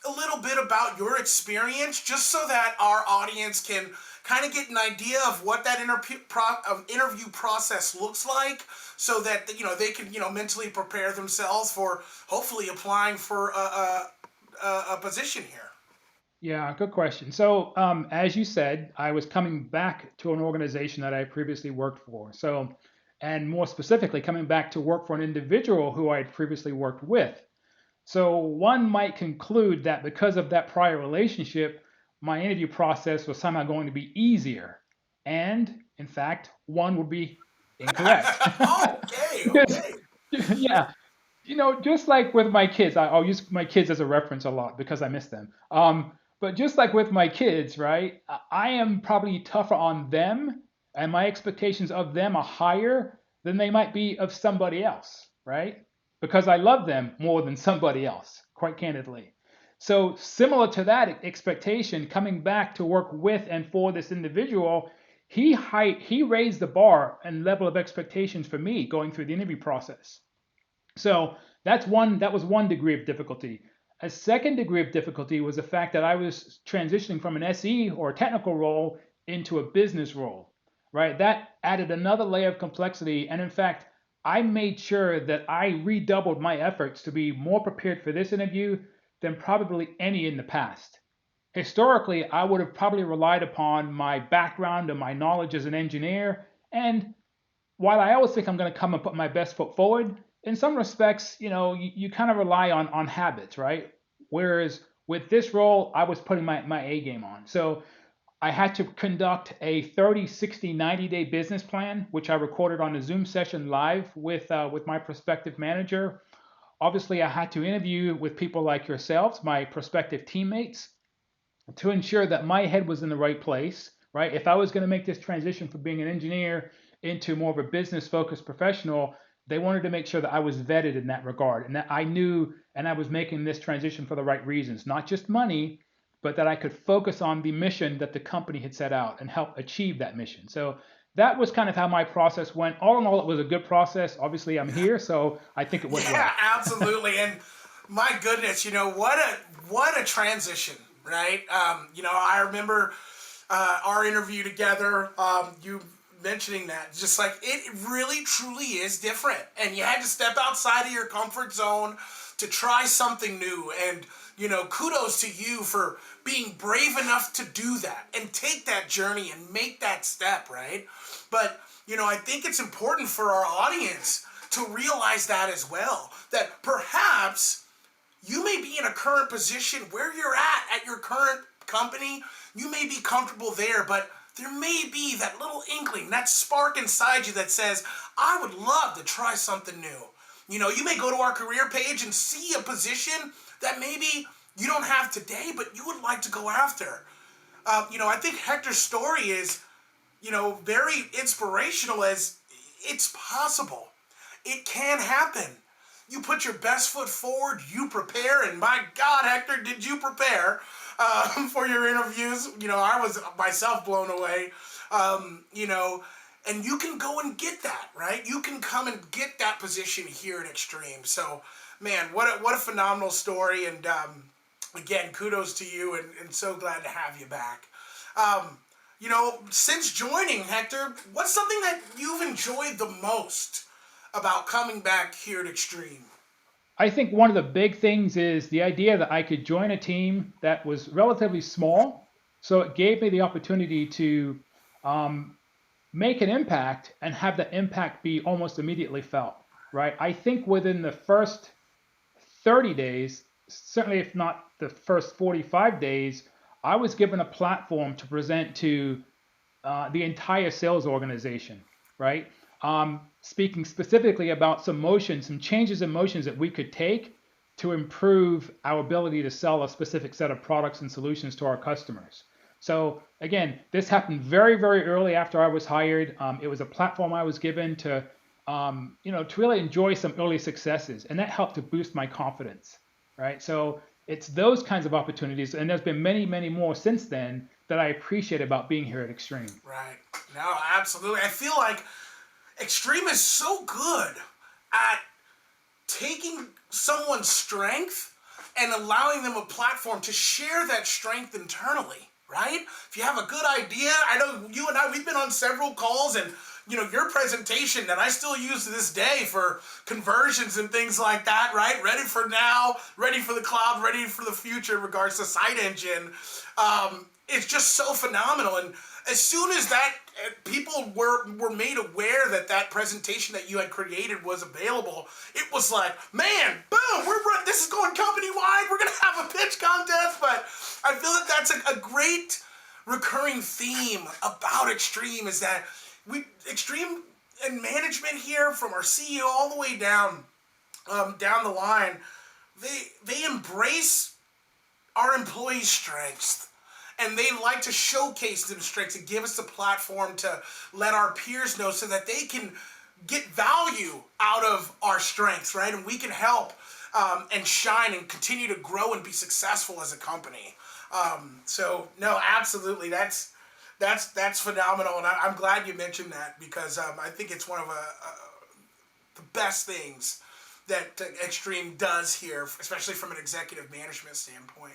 a little bit about your experience, just so that our audience can kind of get an idea of what that interview process looks like, so that they can mentally prepare themselves for hopefully applying for a position here. Yeah, good question. So, as you said, I was coming back to an organization that I previously worked for. So, and more specifically, coming back to work for an individual who I had previously worked with. So, one might conclude that because of that prior relationship, my interview process was somehow going to be easier. And in fact, one would be incorrect. Okay. Yeah, just like with my kids, I'll use my kids as a reference a lot because I miss them. But just like with my kids, right, I am probably tougher on them, and my expectations of them are higher than they might be of somebody else, right? Because I love them more than somebody else, quite candidly. So similar to that expectation, coming back to work with and for this individual, he raised the bar and level of expectations for me going through the interview process. So that was one degree of difficulty. A second degree of difficulty was the fact that I was transitioning from an SE or a technical role into a business role, right? That added another layer of complexity. And in fact, I made sure that I redoubled my efforts to be more prepared for this interview than probably any in the past. Historically, I would have probably relied upon my background and my knowledge as an engineer. And while I always think I'm going to come and put my best foot forward, in some respects, you kind of rely on habits, right? Whereas with this role, I was putting my A game on. So I had to conduct a 30, 60, 90-day business plan, which I recorded on a Zoom session live with my prospective manager. Obviously, I had to interview with people like yourselves, my prospective teammates, to ensure that my head was in the right place, right? If I was going to make this transition from being an engineer into more of a business focused professional, they wanted to make sure that I was vetted in that regard and that I knew and I was making this transition for the right reasons, not just money, but that I could focus on the mission that the company had set out and help achieve that mission. So that was kind of how my process went. All in all, it was a good process. Obviously, I'm here, so I think it went Yeah, well. absolutely. And my goodness, what a transition, right? I remember our interview together. You mentioning that, just like it really truly is different, and you had to step outside of your comfort zone to try something new. And kudos to you for being brave enough to do that and take that journey and make that step, right? But I think it's important for our audience to realize that as well, that perhaps you may be in a current position where you're at your current company. You may be comfortable there, but there may be that little inkling, that spark inside you that says, I would love to try something new. You may go to our career page and see a position that maybe you don't have today, but you would like to go after. I think Hector's story is, very inspirational, as it's possible. It can happen. You put your best foot forward, you prepare, and my God, Hector, did you prepare for your interviews? I was myself blown away. And you can go and get that, right? You can come and get that position here at Extreme. So, man, what a phenomenal story. And again, kudos to you, and so glad to have you back. Since joining, Hector, what's something that you've enjoyed the most about coming back here at Extreme? I think one of the big things is the idea that I could join a team that was relatively small. So it gave me the opportunity to make an impact and have that impact be almost immediately felt, right? I think within the first 30 days, certainly if not the first 45 days, I was given a platform to present to the entire sales organization, right? Speaking specifically about some changes in motions that we could take to improve our ability to sell a specific set of products and solutions to our customers. So again, this happened very, very early after I was hired. It was a platform I was given to really enjoy some early successes, and that helped to boost my confidence, right? So it's those kinds of opportunities, and there's been many, many more since then that I appreciate about being here at Extreme. Right. No, absolutely. I feel like Extreme is so good at taking someone's strength and allowing them a platform to share that strength internally, right? If you have a good idea, I know you and I, we've been on several calls, and your presentation that I still use to this day for conversions and things like that, right? Ready for now, ready for the cloud, ready for the future in regards to Site Engine. It's just so phenomenal. And as soon as that people were made aware that presentation that you had created was available, it was like, man, boom, this is going company wide. We're gonna have a pitch contest. But I feel that that's a great recurring theme about Extreme, is that Extreme and management here, from our CEO all the way down the line, they embrace our employees' strengths. And they like to showcase them strengths and give us a platform to let our peers know, so that they can get value out of our strengths, right? And we can help and shine and continue to grow and be successful as a company. So no, absolutely, that's phenomenal, and I'm glad you mentioned that, because I think it's one of the best things that Extreme does here, especially from an executive management standpoint.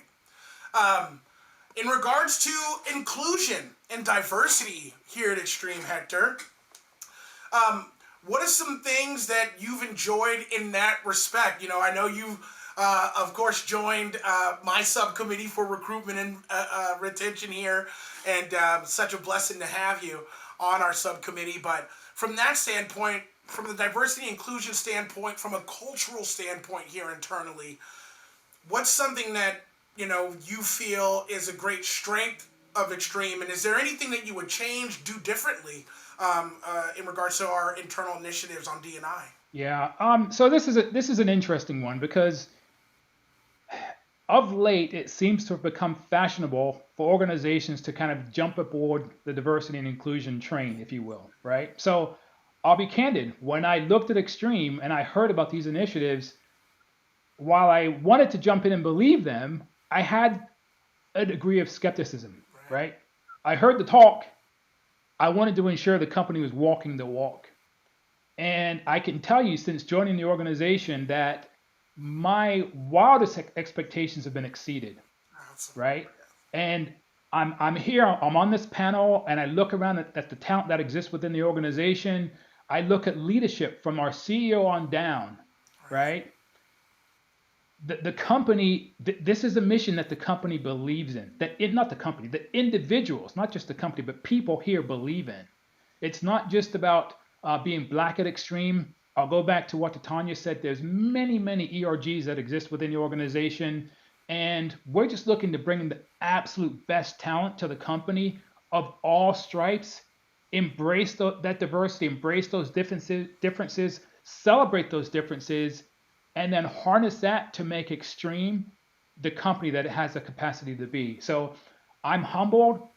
In regards to inclusion and diversity here at Extreme, Hector, what are some things that you've enjoyed in that respect? I know you, of course, joined my subcommittee for recruitment and retention here, and such a blessing to have you on our subcommittee. But from that standpoint, from the diversity and inclusion standpoint, from a cultural standpoint here internally, what's something that, you feel is a great strength of Extreme, and is there anything that you would change, do differently in regards to our internal initiatives on D&I? Yeah. So this is an interesting one because of late it seems to have become fashionable for organizations to kind of jump aboard the diversity and inclusion train, if you will, right? So I'll be candid. When I looked at Extreme and I heard about these initiatives, while I wanted to jump in and believe them, I had a degree of skepticism, right? I heard the talk. I wanted to ensure the company was walking the walk. And I can tell you since joining the organization that my wildest expectations have been exceeded, right? And I'm here, I'm on this panel, and I look around at the talent that exists within the organization. I look at leadership from our CEO on down, right? The company, this is a mission that the company believes in. Not the company, the individuals, not just the company, but people here believe in. It's not just about being black at Extreme. I'll go back to what Tanya said. There's many, many ERGs that exist within the organization, and we're just looking to bring in the absolute best talent to the company of all stripes. Embrace that diversity, embrace those differences, celebrate those differences, and then harness that to make Extreme the company that it has the capacity to be. So I'm humbled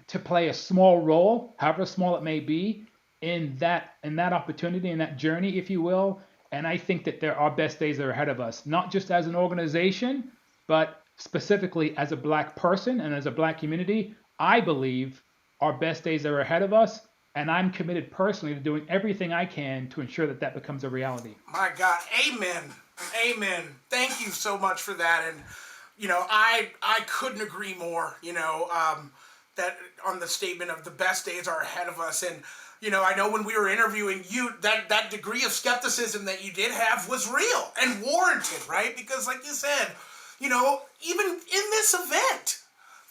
to play a small role, however small it may be, in that opportunity, in that journey, if you will. And I think that our best days are ahead of us, not just as an organization, but specifically as a black person and as a black community. I believe our best days are ahead of us, and I'm committed personally to doing everything I can to ensure that becomes a reality. My God, amen, amen. Thank you so much for that, and I couldn't agree more. That on the statement of the best days are ahead of us, and I know when we were interviewing you, that degree of skepticism that you did have was real and warranted, right? Because, like you said, even in this event,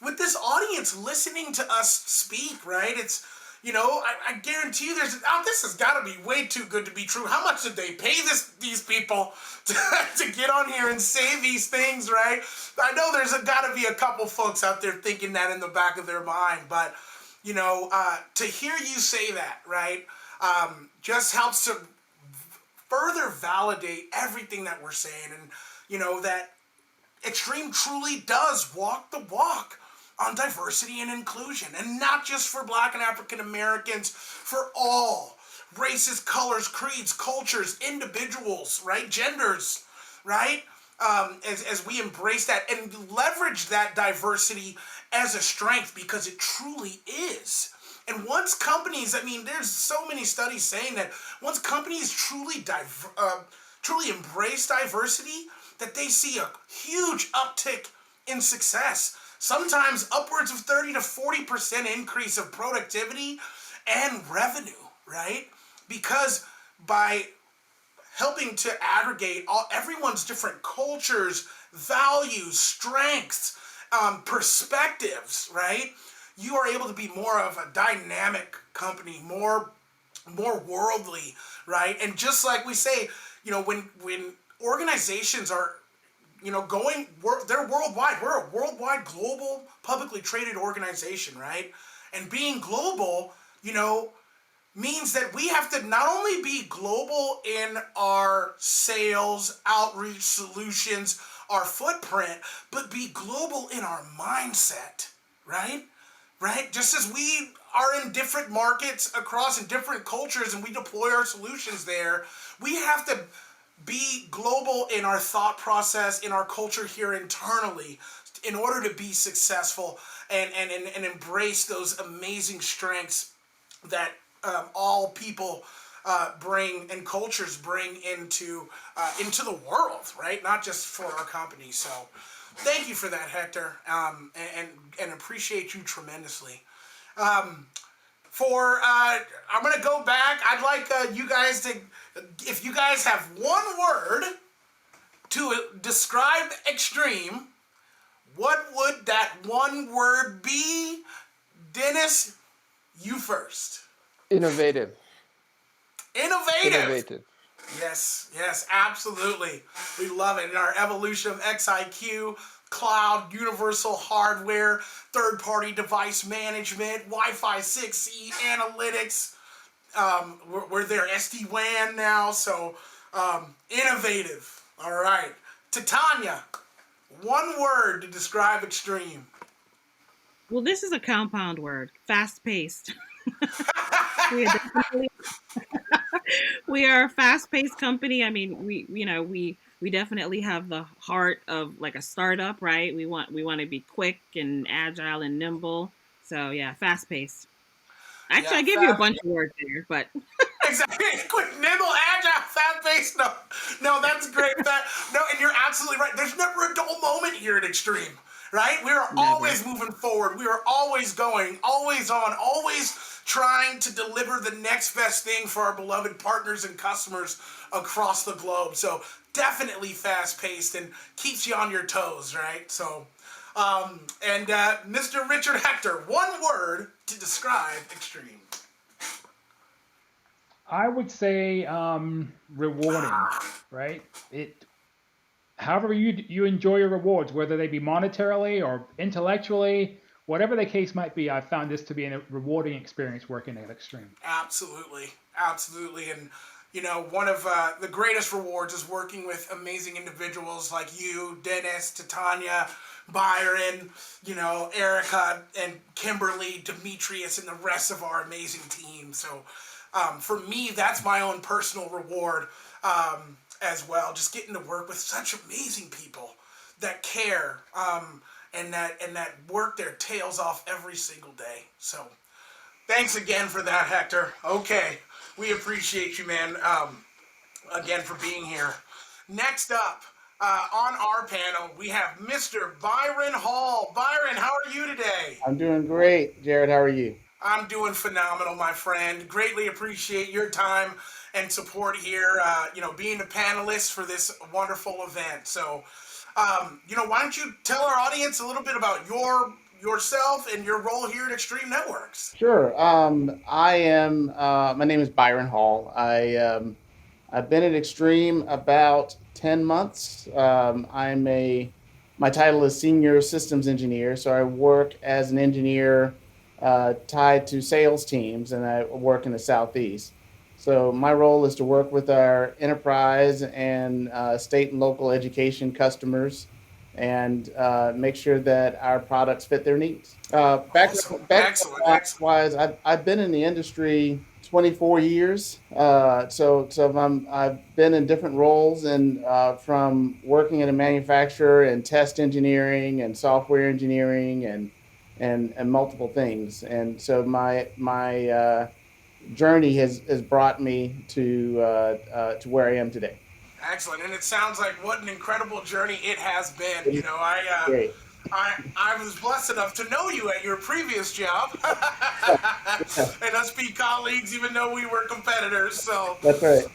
with this audience listening to us speak, right? It's, I guarantee you this has got to be way too good to be true. How much did they pay these people to get on here and say these things, right? I know there's got to be a couple folks out there thinking that in the back of their mind, but, to hear you say that, right, just helps to further validate everything that we're saying, and, that Extreme truly does walk the walk on diversity and inclusion, and not just for Black and African Americans, for all races, colors, creeds, cultures, individuals, right, genders, right, as we embrace that and leverage that diversity as a strength, because it truly is. And once companies, there's so many studies saying that once companies truly embrace diversity, that they see a huge uptick in success. Sometimes upwards of 30 to 40% increase of productivity and revenue, right? Because by helping to aggregate everyone's different cultures, values, strengths, perspectives, right? You are able to be more of a dynamic company, more worldly, right? And just like we say, when organizations are they're worldwide. We're a worldwide, global, publicly traded organization, right? And being global, means that we have to not only be global in our sales, outreach, solutions, our footprint, but be global in our mindset, right? Right? Just as we are in different markets across in different cultures and we deploy our solutions there, we have to be global in our thought process, in our culture here internally, in order to be successful and embrace those amazing strengths that all people bring and cultures bring into the world, right? Not just for our company. So thank you for that, Hector, and appreciate you tremendously. I'm going to go back. I'd like you guys to, if you guys have one word to describe Extreme, what would that one word be? Dennis, you first. Innovative. Innovative. Innovative. Yes, absolutely. We love it. In our evolution of XIQ, cloud, universal hardware, third-party device management, Wi-Fi 6E, analytics. We're there, SD-WAN now, so innovative. All right. Titania, one word to describe Extreme. Well, this is a compound word, fast paced. we are definitely we are a fast paced company. I mean, we definitely have the heart of like a startup, right? We want to be quick and agile and nimble. So yeah, fast paced. Actually, Yeah, I gave you a fast. bunch of words there, but Exactly. Quick, nimble, agile, fast-paced. No, that's great. No, and you're absolutely right. There's never a dull moment here at Extreme, right? We are never. always moving forward. We are always going, always on, always trying to deliver the next best thing for our beloved partners and customers across the globe. So definitely fast-paced and keeps you on your toes, right? So, and Mr. Richard Hector, one word to describe Extreme. I would say rewarding, right? However you enjoy your rewards, whether they be monetarily or intellectually, whatever the case might be. I've found this to be a rewarding experience working at Extreme. Absolutely, absolutely, and one of the greatest rewards is working with amazing individuals like you, Dennis, Titania, Byron, Erica, and Kimberly, Demetrius, and the rest of our amazing team. So, for me, that's my own personal reward as well. Just getting to work with such amazing people that care and that work their tails off every single day. So. Thanks again for that, Hector. Okay, we appreciate you, man, again for being here. Next up, on our panel, we have Mr. Byron Hall. Byron, how are you today? I'm doing great. Jared, how are you? I'm doing phenomenal, my friend. Greatly appreciate your time and support here, being a panelist for this wonderful event. So, why don't you tell our audience a little bit about yourself and your role here at Extreme Networks? Sure. I am. My name is Byron Hall. I've been at Extreme about 10 months. My title is Senior Systems Engineer, so I work as an engineer tied to sales teams, and I work in the Southeast. So my role is to work with our enterprise and state and local education customers and make sure that our products fit their needs. Awesome. Excellent. Wise, I've been in the industry 24 years. I've been in different roles and from working in a manufacturer and test engineering and software engineering and multiple things. And so my journey has brought me to where I am today. Excellent, and it sounds like what an incredible journey it has been. Great. I was blessed enough to know you at your previous job, Yeah, and us be colleagues, even though we were competitors. So, that's right.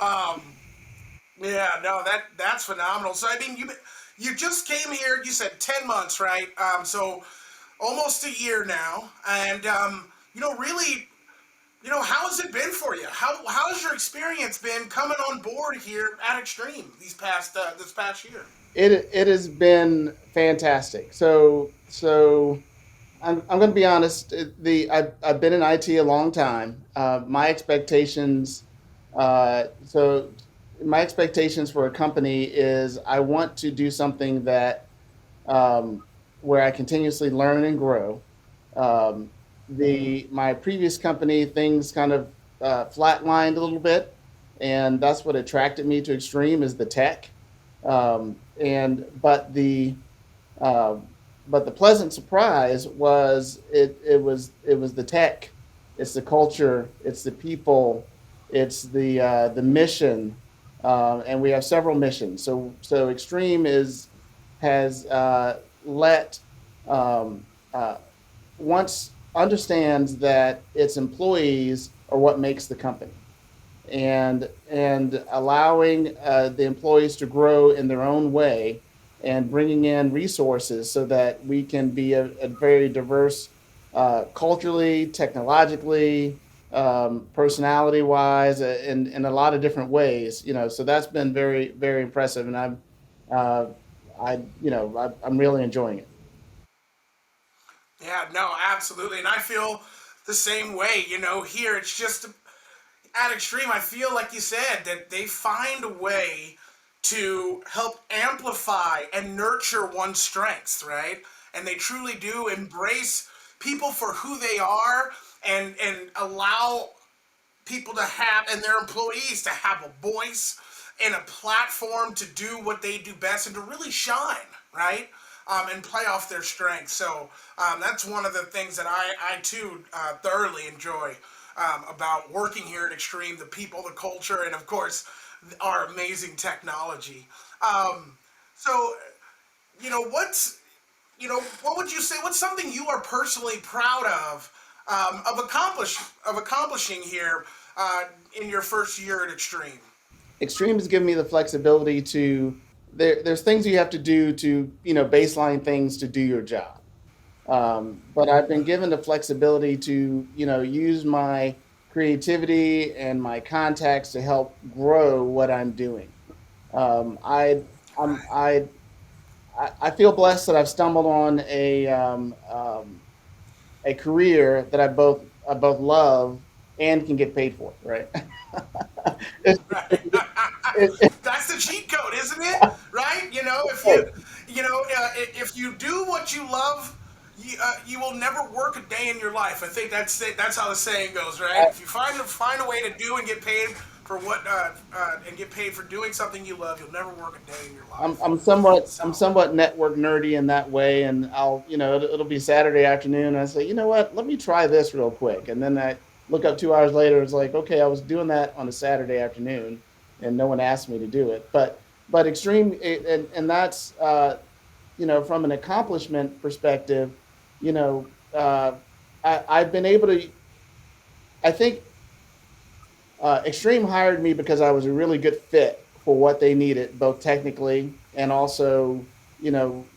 yeah, no, that's phenomenal. So, I mean, you just came here. You said 10 months, right? So almost a year now, and really. How has it been for you? How's your experience been coming on board here at Extreme this past year? It has been fantastic. So I'm going to be honest. I've been in IT a long time. My expectations. So my expectations for a company is I want to do something that where I continuously learn and grow. Um, my previous company, things kind of flatlined a little bit, and that's what attracted me to Extreme is the tech. And uh, but the pleasant surprise was it was the tech, it's the culture, it's the people, it's the mission, and we have several missions. So Extreme has let um, uh, once understands that its employees are what makes the company, and allowing the employees to grow in their own way, and bringing in resources so that we can be a very diverse culturally, technologically, personality wise, in a lot of different ways. So that's been very, very impressive, and uh, I'm really enjoying it. Yeah, no, absolutely. And I feel the same way. Here it's just at Extreme, I feel like you said that they find a way to help amplify and nurture one's strengths, right? And they truly do embrace people for who they are and allow people to have and their employees to have a voice and a platform to do what they do best and to really shine, right? And play off their strengths. So that's one of the things that I too thoroughly enjoy about working here at Extreme, the people, the culture, and of course, our amazing technology. So, what would you say? What's something you are personally proud of accomplishing here in your first year at Extreme? Extreme has given me the flexibility to there's things you have to do to baseline things to do your job. But I've been given the flexibility to use my creativity and my contacts to help grow what I'm doing. Um, I I'm, I feel blessed that I've stumbled on a career that I both love and can get paid for. Right? It's- Right. it- That's the cheat code, isn't it? Right? If you do what you love, you will never work a day in your life. I think that's it. That's how the saying goes, right? If you find a way to do and get paid for and get paid for doing something you love, you'll never work a day in your I'm life. I'm somewhat I'm So, somewhat network nerdy in that way, and it'll be Saturday afternoon, and I say, you know what, let me try this real quick, and then I look up 2 hours later, it's like, okay, I was doing that on a Saturday afternoon, and no one asked me to do it, but extreme, and that's from an accomplishment perspective, you know, I've been able to, I think Extreme hired me because I was a really good fit for what they needed, both technically and also,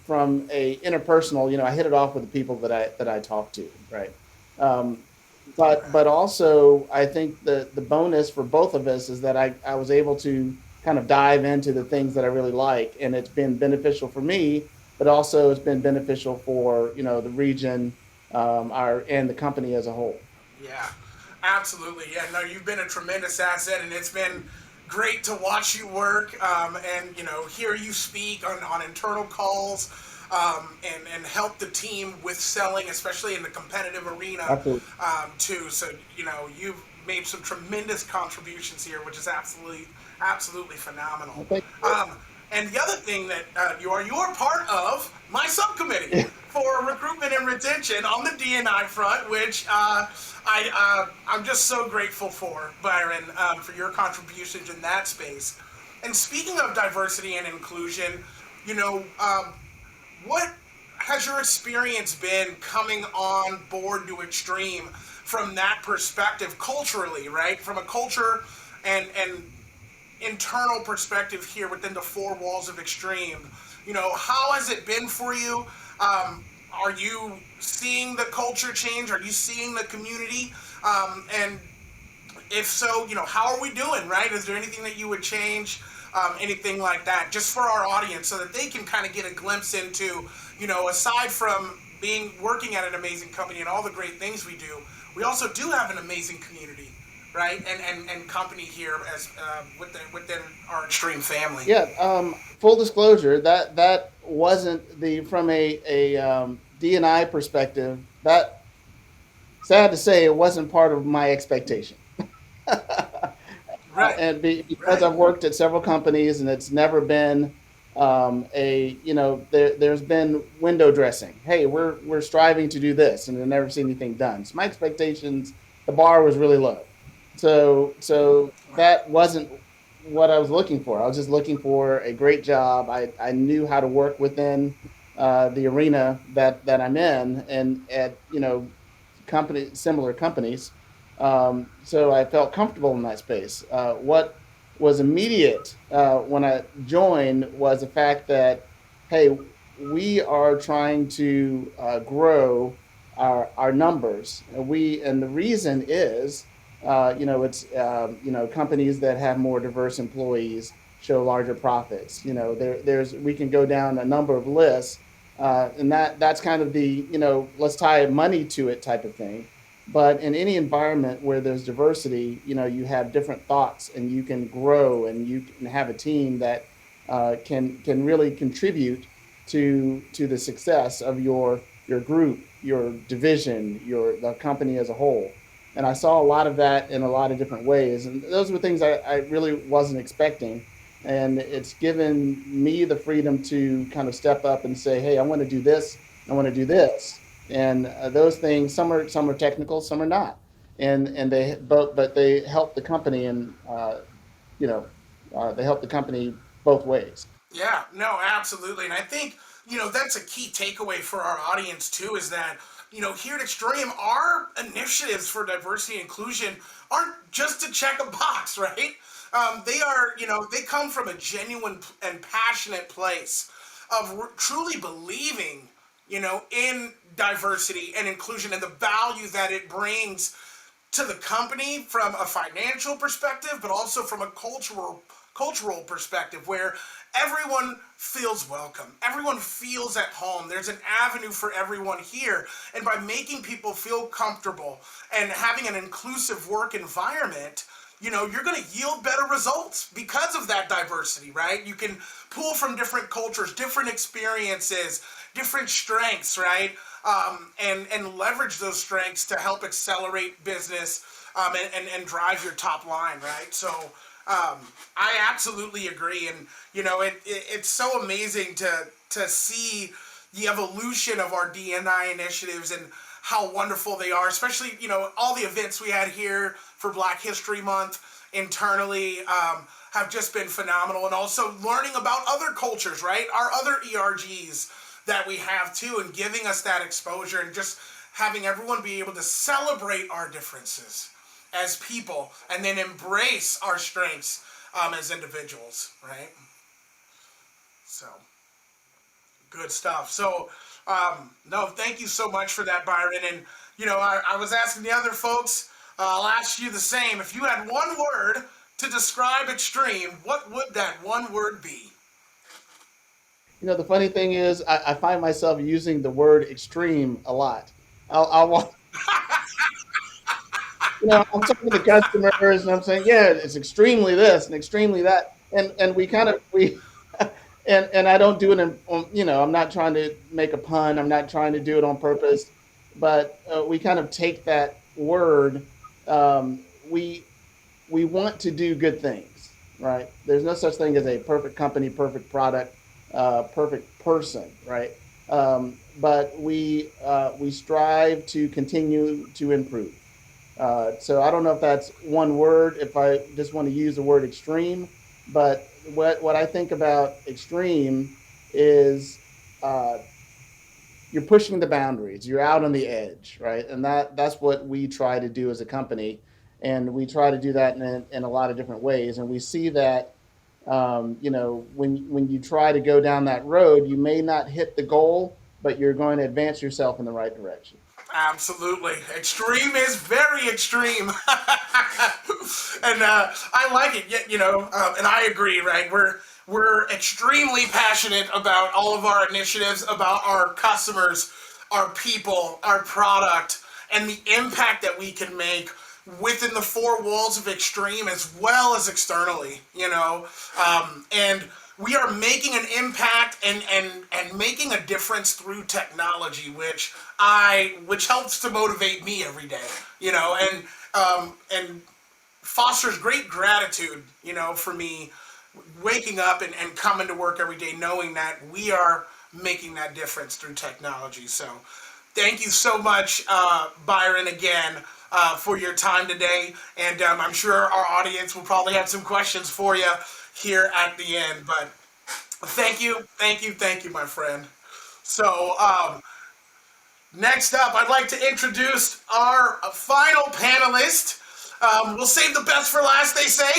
from a interpersonal. I hit it off with the people that I talked to, right? Um, but also, I think the bonus for both of us is that I was able to kind of dive into the things that I really like, and it's been beneficial for me, but also it's been beneficial for the region, our and the company as a whole. yeah, absolutely. Yeah, no, you've been a tremendous asset, and it's been great to watch you work and hear you speak on internal calls and help the team with selling, especially in the competitive arena Absolutely. too. So you've made some tremendous contributions here, which is absolutely phenomenal. I think. Um, and the other thing that you are part of my subcommittee for recruitment and retention on the DNI front, which I'm just so grateful for, Byron, for your contributions in that space. And speaking of diversity and inclusion, what has your experience been coming on board to Extreme from that perspective culturally, right? From a culture and internal perspective here within the four walls of Extreme. How has it been for you? Are you seeing the culture change? Are you seeing the community? And if so, how are we doing, right? Is there anything that you would change? Anything like that, just for our audience, so that they can kind of get a glimpse into, aside from working at an amazing company and all the great things we do, we also do have an amazing community, right? And company here as within our Extreme family. Yeah, full disclosure, that wasn't the from a D&I perspective. That, sad to say, it wasn't part of my expectation. Right, Because right, I've worked at several companies, and it's never been there's been window dressing. Hey, we're striving to do this, and I never see anything done. So my expectations, the bar was really low. So that wasn't what I was looking for. I was just looking for a great job. I knew how to work within the arena that I'm in, and at similar companies. So I felt comfortable in that space. What was immediate when I joined was the fact that, hey, we are trying to grow our numbers. And the reason is Companies that have more diverse employees show larger profits. We can go down a number of lists, and that's kind of the let's tie money to it type of thing. But in any environment where there's diversity, you have different thoughts, and you can grow, and you can have a team that can really contribute to the success of your group, your division, the company as a whole. And I saw a lot of that in a lot of different ways. And those were things I really wasn't expecting. And it's given me the freedom to kind of step up and say, hey, I want to do this. I want to do this. And those things, some are technical, some are not. And they but they help the company, and they help the company both ways. Yeah, no, absolutely. And I think, that's a key takeaway for our audience too, is that, here at Extreme, our initiatives for diversity and inclusion aren't just to check a box, right? They are, they come from a genuine and passionate place of truly believing, in diversity and inclusion and the value that it brings to the company from a financial perspective, but also from a cultural perspective, where everyone feels welcome, everyone feels at home. There's an avenue for everyone here, and by making people feel comfortable and having an inclusive work environment, you're going to yield better results because of that diversity, right? You can pull from different cultures, different experiences, different strengths, right? And leverage those strengths to help accelerate business, and drive your top line, right? So I absolutely agree, and it's so amazing to see the evolution of our D&I initiatives and how wonderful they are, especially all the events we had here for Black History Month internally have just been phenomenal, and also learning about other cultures, right? Our other ERGs that we have too, and giving us that exposure, and just having everyone be able to celebrate our differences as people, and then embrace our strengths as individuals, right? So, good stuff. So, no, thank you so much for that, Byron. And, I was asking the other folks, I'll ask you the same. If you had one word to describe Extreme, what would that one word be? The funny thing is, I find myself using the word extreme a lot. I'll walk, I'm talking to customers, and I'm saying, yeah, it's extremely this and extremely that, and we and I don't do it I'm not trying to make a pun. I'm not trying to do it on purpose, but we kind of take that word. We want to do good things, right? There's no such thing as a perfect company, perfect product, perfect person, right? But we strive to continue to improve. So I don't know if that's one word, if I just want to use the word extreme, but what I think about extreme is you're pushing the boundaries, you're out on the edge, right? And that's what we try to do as a company, and we try to do that in a lot of different ways. And we see that when you try to go down that road, you may not hit the goal, but you're going to advance yourself in the right direction. Absolutely. Extreme is very extreme. And I like it, and I agree, right? We're extremely passionate about all of our initiatives, about our customers, our people, our product, and the impact that we can make within the four walls of Extreme as well as externally, and we are making an impact and making a difference through technology, which helps to motivate me every day, and fosters great gratitude, for me, waking up and coming to work every day knowing that we are making that difference through technology. So thank you so much, Byron, again, for your time today. And I'm sure our audience will probably have some questions for you here at the end. But thank you, my friend. So next up, I'd like to introduce our final panelist. We'll save the best for last, they say.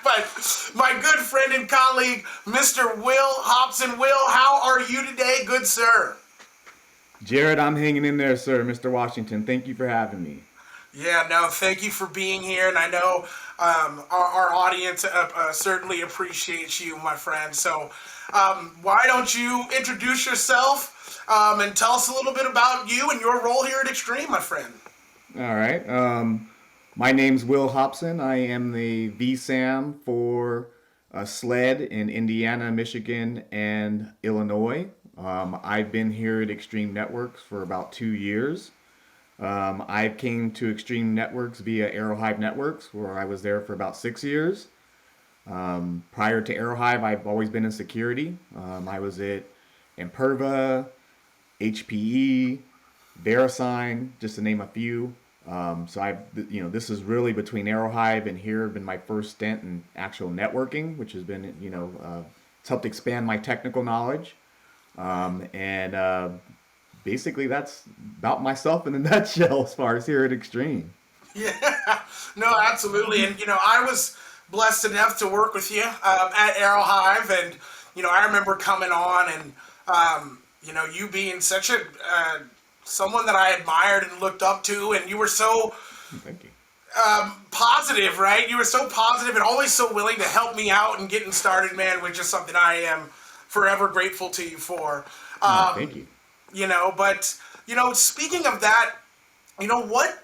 But my good friend and colleague, Mr. Will Hobson. Will, how are you today, good sir? Jared, I'm hanging in there, sir. Mr. Washington, thank you for having me. Yeah, no, thank you for being here, and I know our audience certainly appreciates you, my friend. So, why don't you introduce yourself and tell us a little bit about you and your role here at Extreme, my friend? All right. My name's Will Hobson. I am the VSAM for SLED in Indiana, Michigan, and Illinois. I've been here at Extreme Networks for about 2 years. I came to Extreme Networks via Aerohive Networks, where I was there for about 6 years. Prior to Aerohive, I've always been in security. I was at Imperva, HPE, VeriSign, just to name a few. So this is really between Aerohive and here been my first stint in actual networking, which has been, it's helped expand my technical knowledge. And basically, that's about myself in a nutshell as far as here at Extreme. Yeah, no, absolutely. And, I was blessed enough to work with you at Aerohive. And, I remember coming on and, you being such someone that I admired and looked up to. And you were so Thank you. positive, right? You were so positive and always so willing to help me out and getting started, man, which is something I am forever grateful to you for. Thank you. But, speaking of that, what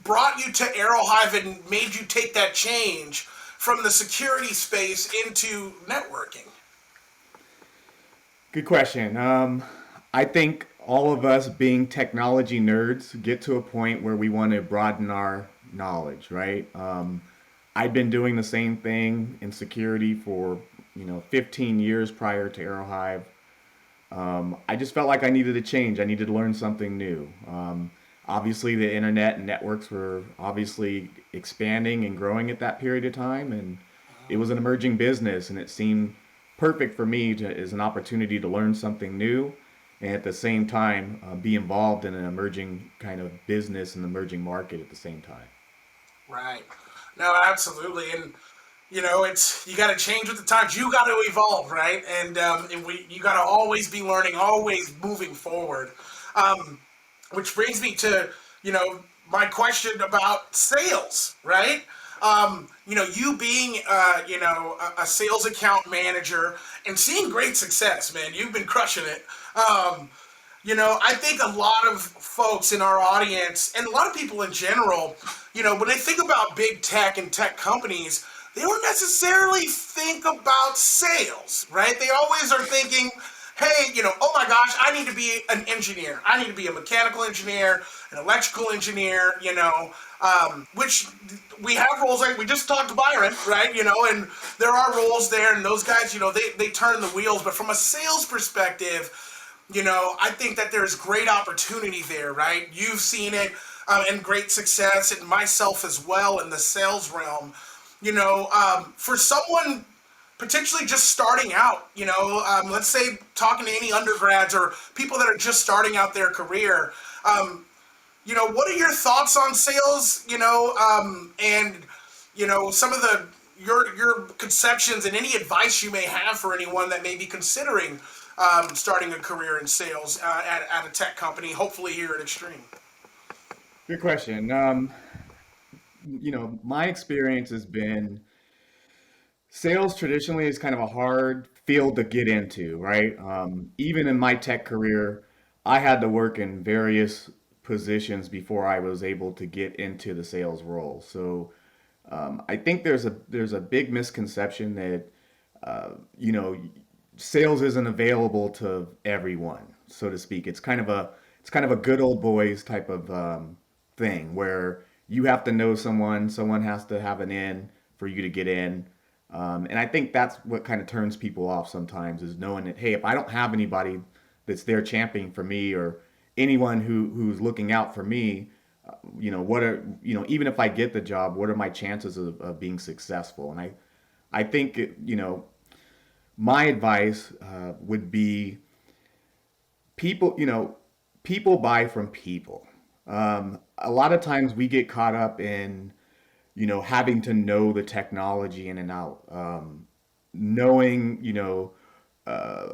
brought you to Aerohive and made you take that change from the security space into networking? Good question. I think all of us being technology nerds get to a point where we want to broaden our knowledge, right? I've been doing the same thing in security for 15 years prior to Aerohive. I just felt like I needed a change. I needed to learn something new. Obviously, the internet and networks were obviously expanding and growing at that period of time, and it was an emerging business, and it seemed perfect for me as an opportunity to learn something new, and at the same time be involved in an emerging kind of business and emerging market at the same time. Right. No, absolutely. And it's you got to change with the times. You got to evolve, right? And you got to always be learning, always moving forward. Um, which brings me to my question about sales, right? You being a sales account manager and seeing great success, man. You've been crushing it. I think a lot of folks in our audience and a lot of people in general, when they think about big tech and tech companies, they don't necessarily think about sales, right? They always are thinking, hey, oh my gosh, I need to be an engineer. I need to be a mechanical engineer, an electrical engineer, which we have roles like we just talked to Byron, right? And there are roles there, and those guys, they turn the wheels. But from a sales perspective, I think that there's great opportunity there, right? You've seen it and great success, and myself as well in the sales realm. For someone potentially just starting out, let's say talking to any undergrads or people that are just starting out their career, what are your thoughts on sales, and, some of your conceptions and any advice you may have for anyone that may be considering starting a career in sales at a tech company, hopefully here at Extreme. Good question. My experience has been sales traditionally is kind of a hard field to get into, right? Even in my tech career, I had to work in various positions before I was able to get into the sales role. So I think there's a big misconception that you know sales isn't available to everyone, so to speak. It's kind of a good old boys type of thing where you have to know someone, someone has to have an in for you to get in. And I think that's what kind of turns people off sometimes is knowing that, hey, if I don't have anybody that's there championing for me or anyone who's looking out for me, even if I get the job, what are my chances of being successful? And I think, my advice would be people, people buy from people. A lot of times we get caught up in, having to know the technology in and out, knowing, uh,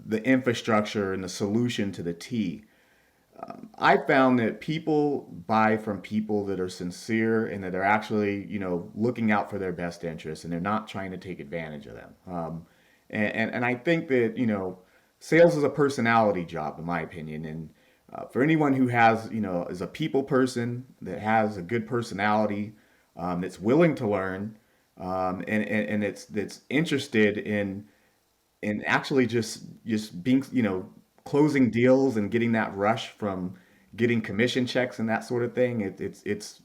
the infrastructure and the solution to the T. I found that people buy from people that are sincere and that are actually, looking out for their best interests and they're not trying to take advantage of them. And I think that, sales is a personality job, in my opinion. And for anyone who has, is a people person that has a good personality, that's willing to learn, and that's interested in actually just being, closing deals and getting that rush from getting commission checks and that sort of thing. It's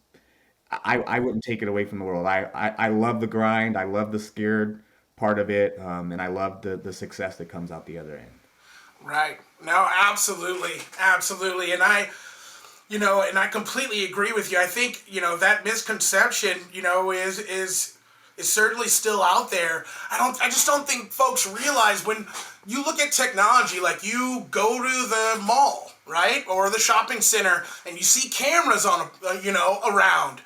I wouldn't take it away from the world. I love the grind. I love the scared part of it, and I love the success that comes out the other end. Right. No, absolutely. Absolutely. And I completely agree with you. I think, that misconception, is certainly still out there. I just don't think folks realize when you look at technology, like you go to the mall, right? Or the shopping center and you see cameras on, around.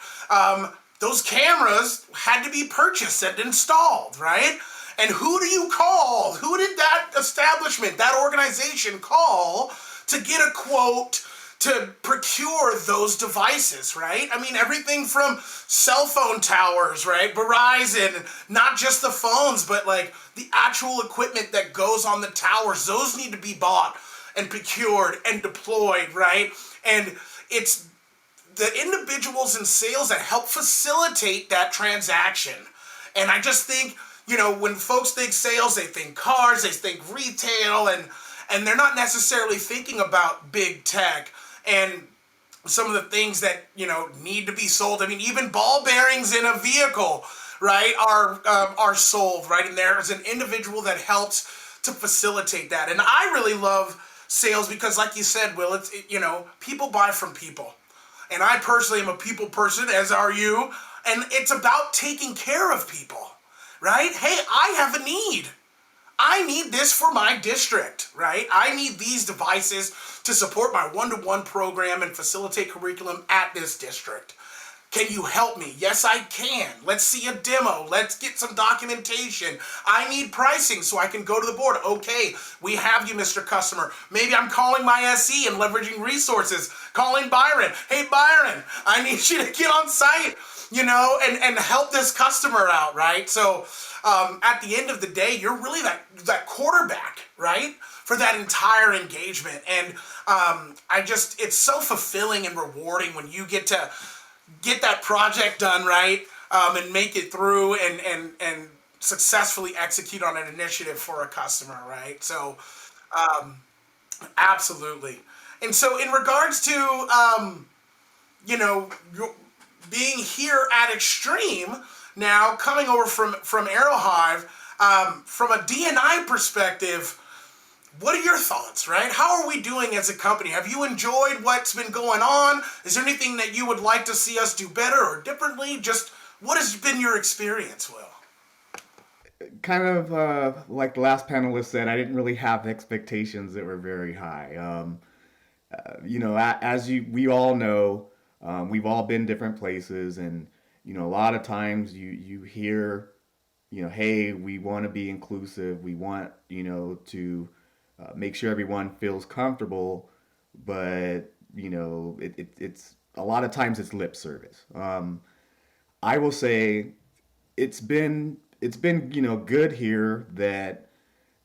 Those cameras had to be purchased and installed, right? And who do you call? Who did that establishment, that organization call to get a quote to procure those devices, right? I mean, everything from cell phone towers, right? Verizon, not just the phones, but like the actual equipment that goes on the towers, those need to be bought and procured and deployed, right? And it's the individuals in sales that help facilitate that transaction. And I just think, when folks think sales, they think cars, they think retail, and they're not necessarily thinking about big tech and some of the things that, need to be sold. I mean, even ball bearings in a vehicle, right, are sold, right? And there's an individual that helps to facilitate that. And I really love sales because, like you said, Will, it's, people buy from people. And I personally am a people person, as are you. And it's about taking care of people, right? Hey, I have a need. I need this for my district, right? I need these devices to support my one-to-one program and facilitate curriculum at this district. Can you help me? Yes, I can. Let's see a demo. Let's get some documentation. I need pricing so I can go to the board. Okay, we have you, Mr. Customer. Maybe I'm calling my SE and leveraging resources. Calling Byron. Hey, Byron, I need you to get on site, and help this customer out, right? So at the end of the day, you're really that quarterback, right, for that entire engagement. And it's so fulfilling and rewarding when you get to get that project done, right, and make it through and successfully execute on an initiative for a customer, right? So absolutely. And so in regards to, being here at Extreme, now coming over from Aerohive, from a D&I perspective, what are your thoughts, right? How are we doing as a company? Have you enjoyed what's been going on? Is there anything that you would like to see us do better or differently? Just what has been your experience, Will? Kind of like the last panelist said, I didn't really have expectations that were very high. As we all know, we've all been different places, and a lot of times you hear, hey, we want to be inclusive, we want to make sure everyone feels comfortable, but it's a lot of times it's lip service. I will say it's been good here that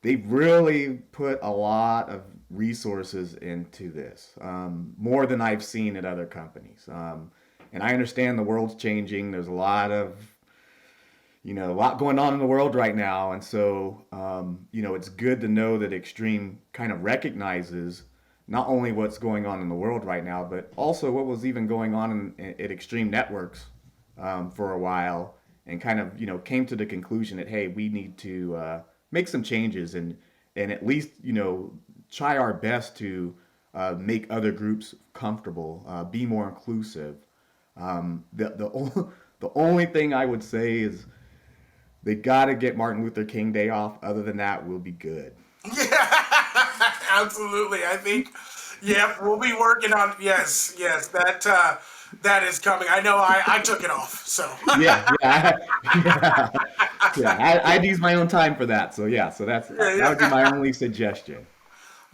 they've really put a lot of resources into this, more than I've seen at other companies. And I understand the world's changing. There's a lot going on in the world right now. And so, it's good to know that Extreme kind of recognizes not only what's going on in the world right now, but also what was even going on at Extreme Networks for a while, and kind of, came to the conclusion that, hey, we need to make some changes and at least, try our best to make other groups comfortable, be more inclusive. The only thing I would say is they got to get Martin Luther King Day off. Other than that, we'll be good. Yeah, absolutely. I think, we'll be working on, yes, that is coming. I know I took it off, so. I'd use my own time for that. So that would be my only suggestion.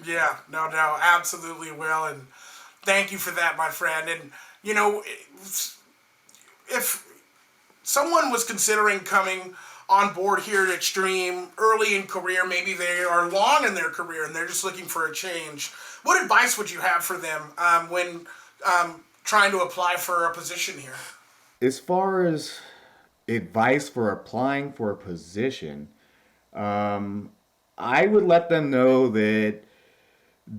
Yeah, no, absolutely will. And Thank you for that, my friend. And, you know, if someone was considering coming on board here at Extreme early in career, maybe they are long in their career and they're just looking for a change, what advice would you have for them when trying to apply for a position here? As far as advice for applying for a position, um, I would let them know that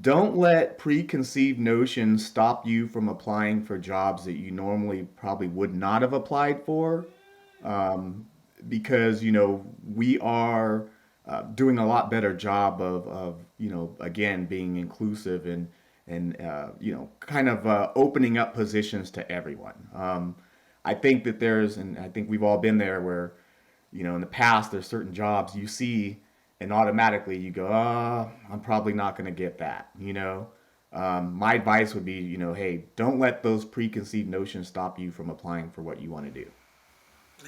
don't let preconceived notions stop you from applying for jobs that you normally probably would not have applied for. Um, because, we are doing a lot better job of, again, being inclusive and kind of opening up positions to everyone. I think that and I think we've all been there where, in the past, there's certain jobs you see and automatically you go, I'm probably not going to get that. My advice would be, hey, don't let those preconceived notions stop you from applying for what you want to do.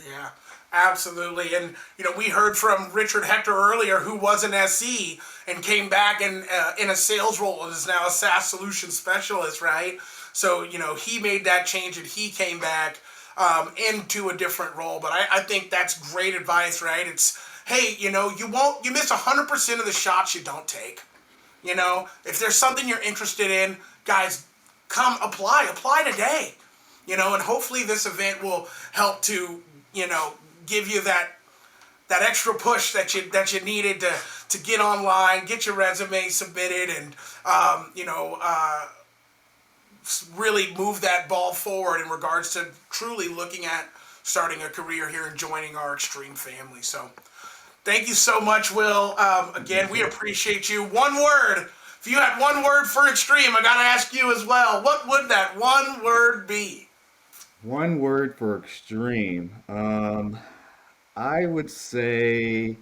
Yeah, absolutely. And, we heard from Richard Hector earlier, who was an SE and came back in a sales role and is now a SaaS solution specialist, right? So, he made that change and he came back into a different role. But I think that's great advice, right? It's, hey, you miss 100% of the shots you don't take. If there's something you're interested in, guys, come apply today. And hopefully this event will help to, give you that extra push that you needed to get online, get your resume submitted, and really move that ball forward in regards to truly looking at starting a career here and joining our Extreme family. So thank you so much, Will. Again, we appreciate you. One word. If you had one word for Extreme, I got to ask you as well. What would that one word be? One word for extreme. I would say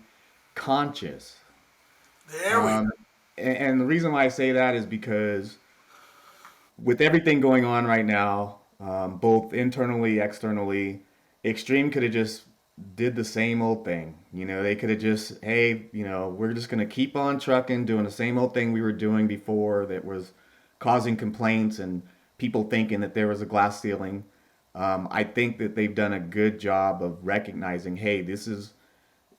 conscious. There we go. And the reason why I say that is because with everything going on right now, both internally, externally, Extreme could have just did the same old thing. They could have just, hey, we're just going to keep on trucking, doing the same old thing we were doing before that was causing complaints and people thinking that there was a glass ceiling. I think that they've done a good job of recognizing, hey, this is,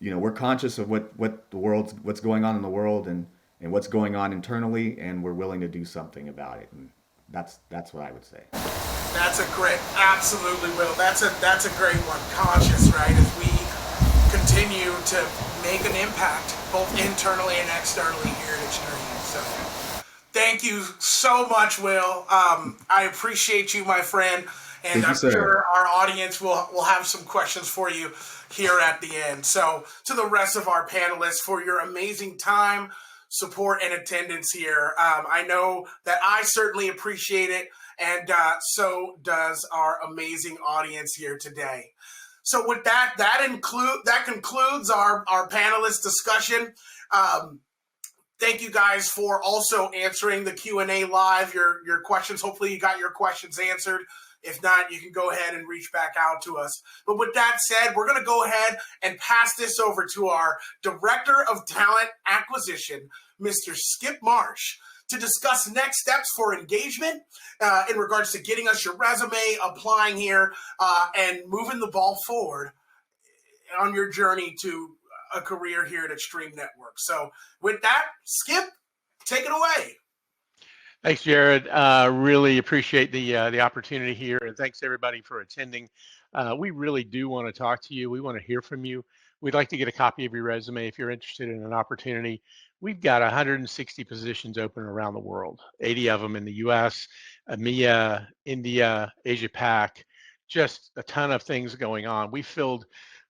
we're conscious of what's going on in the world and what's going on internally, and we're willing to do something about it. And that's what I would say. That's absolutely, Will. That's a great one. Conscious, right? As we continue to make an impact both internally and externally here at Extreme. So thank you so much, Will. I appreciate you, my friend. And I'm sure our audience will have some questions for you here at the end. So to the rest of our panelists, for your amazing time, support, and attendance here. I know that I certainly appreciate it, and so does our amazing audience here today. So with that concludes our panelist discussion. Thank you guys for also answering the Q&A live, your questions. Hopefully you got your questions answered. If not, you can go ahead and reach back out to us. But with that said, we're going to go ahead and pass this over to our Director of Talent Acquisition, Mr. Skip Marsh, to discuss next steps for engagement in regards to getting us your resume, applying here, and moving the ball forward on your journey to a career here at Extreme Network. So with that, Skip, take it away. Thanks, Jared. Really appreciate the opportunity here, and thanks everybody for attending. We really do want to talk to you. We want to hear from you. We'd like to get a copy of your resume if you're interested in an opportunity. We've got 160 positions open around the world, 80 of them in the US, EMEA, India, Asia Pac, just a ton of things going on. We filled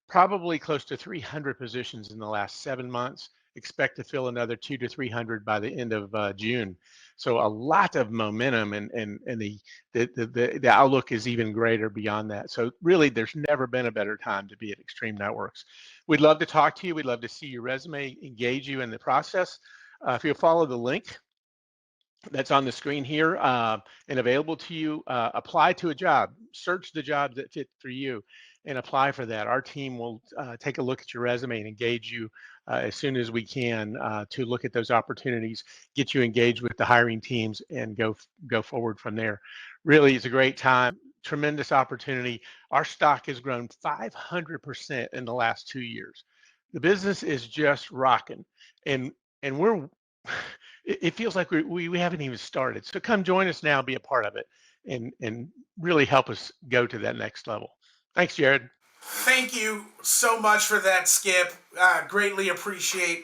probably close to 300 positions in the last 7 months. Expect to fill another 200 to 300 by the end of June. So a lot of momentum, and the outlook is even greater beyond that. So really, there's never been a better time to be at Extreme Networks. We'd love to talk to you. We'd love to see your resume, engage you in the process. If you'll follow the link that's on the screen here and available to you. Apply to a job, search the jobs that fit for you, and apply for that. Our team will take a look at your resume and engage you as soon as we can to look at those opportunities, get you engaged with the hiring teams, and go forward from there. Really, it's a great time. Tremendous opportunity. Our stock has grown 500% in the last 2 years. The business is just rocking, and we're it feels like we haven't even started. So come join us now, be a part of it, and really help us go to that next level. Thanks, Jared. Thank you so much for that, Skip. Greatly appreciate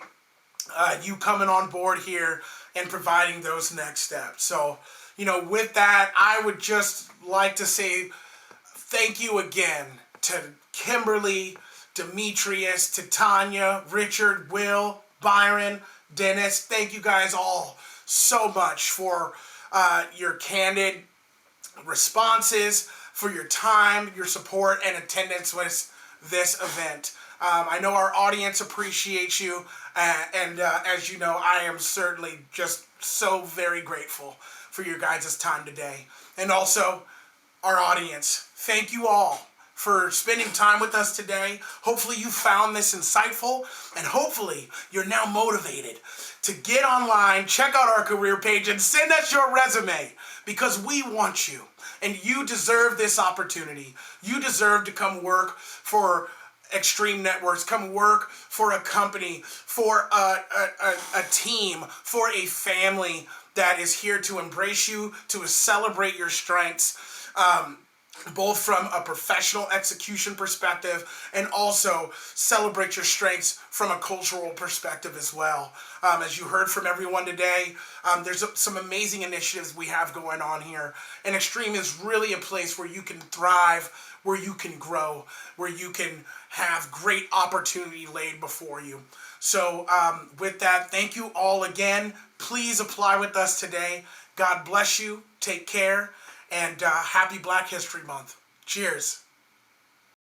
you coming on board here and providing those next steps. So, with that, I would just like to say thank you again to Kimberly, Demetrius, to Tanya, Richard, Will, Byron, Dennis. Thank you guys all so much for your candid responses, for your time, your support, and attendance with this event. I know our audience appreciates you, and as you know, I am certainly just so very grateful for your guys' time today. And also, our audience, thank you all for spending time with us today. Hopefully you found this insightful, and hopefully you're now motivated to get online, check out our career page, and send us your resume, because we want you, and you deserve this opportunity. You deserve to come work for Extreme Networks, come work for a company, for a team, for a family that is here to embrace you, to celebrate your strengths, both from a professional execution perspective and also celebrate your strengths from a cultural perspective as well. As you heard from everyone today, there's some amazing initiatives we have going on here. And Extreme is really a place where you can thrive, where you can grow, where you can have great opportunity laid before you. So with that, thank you all again. Please apply with us today. God bless you. Take care. And happy Black History Month. Cheers.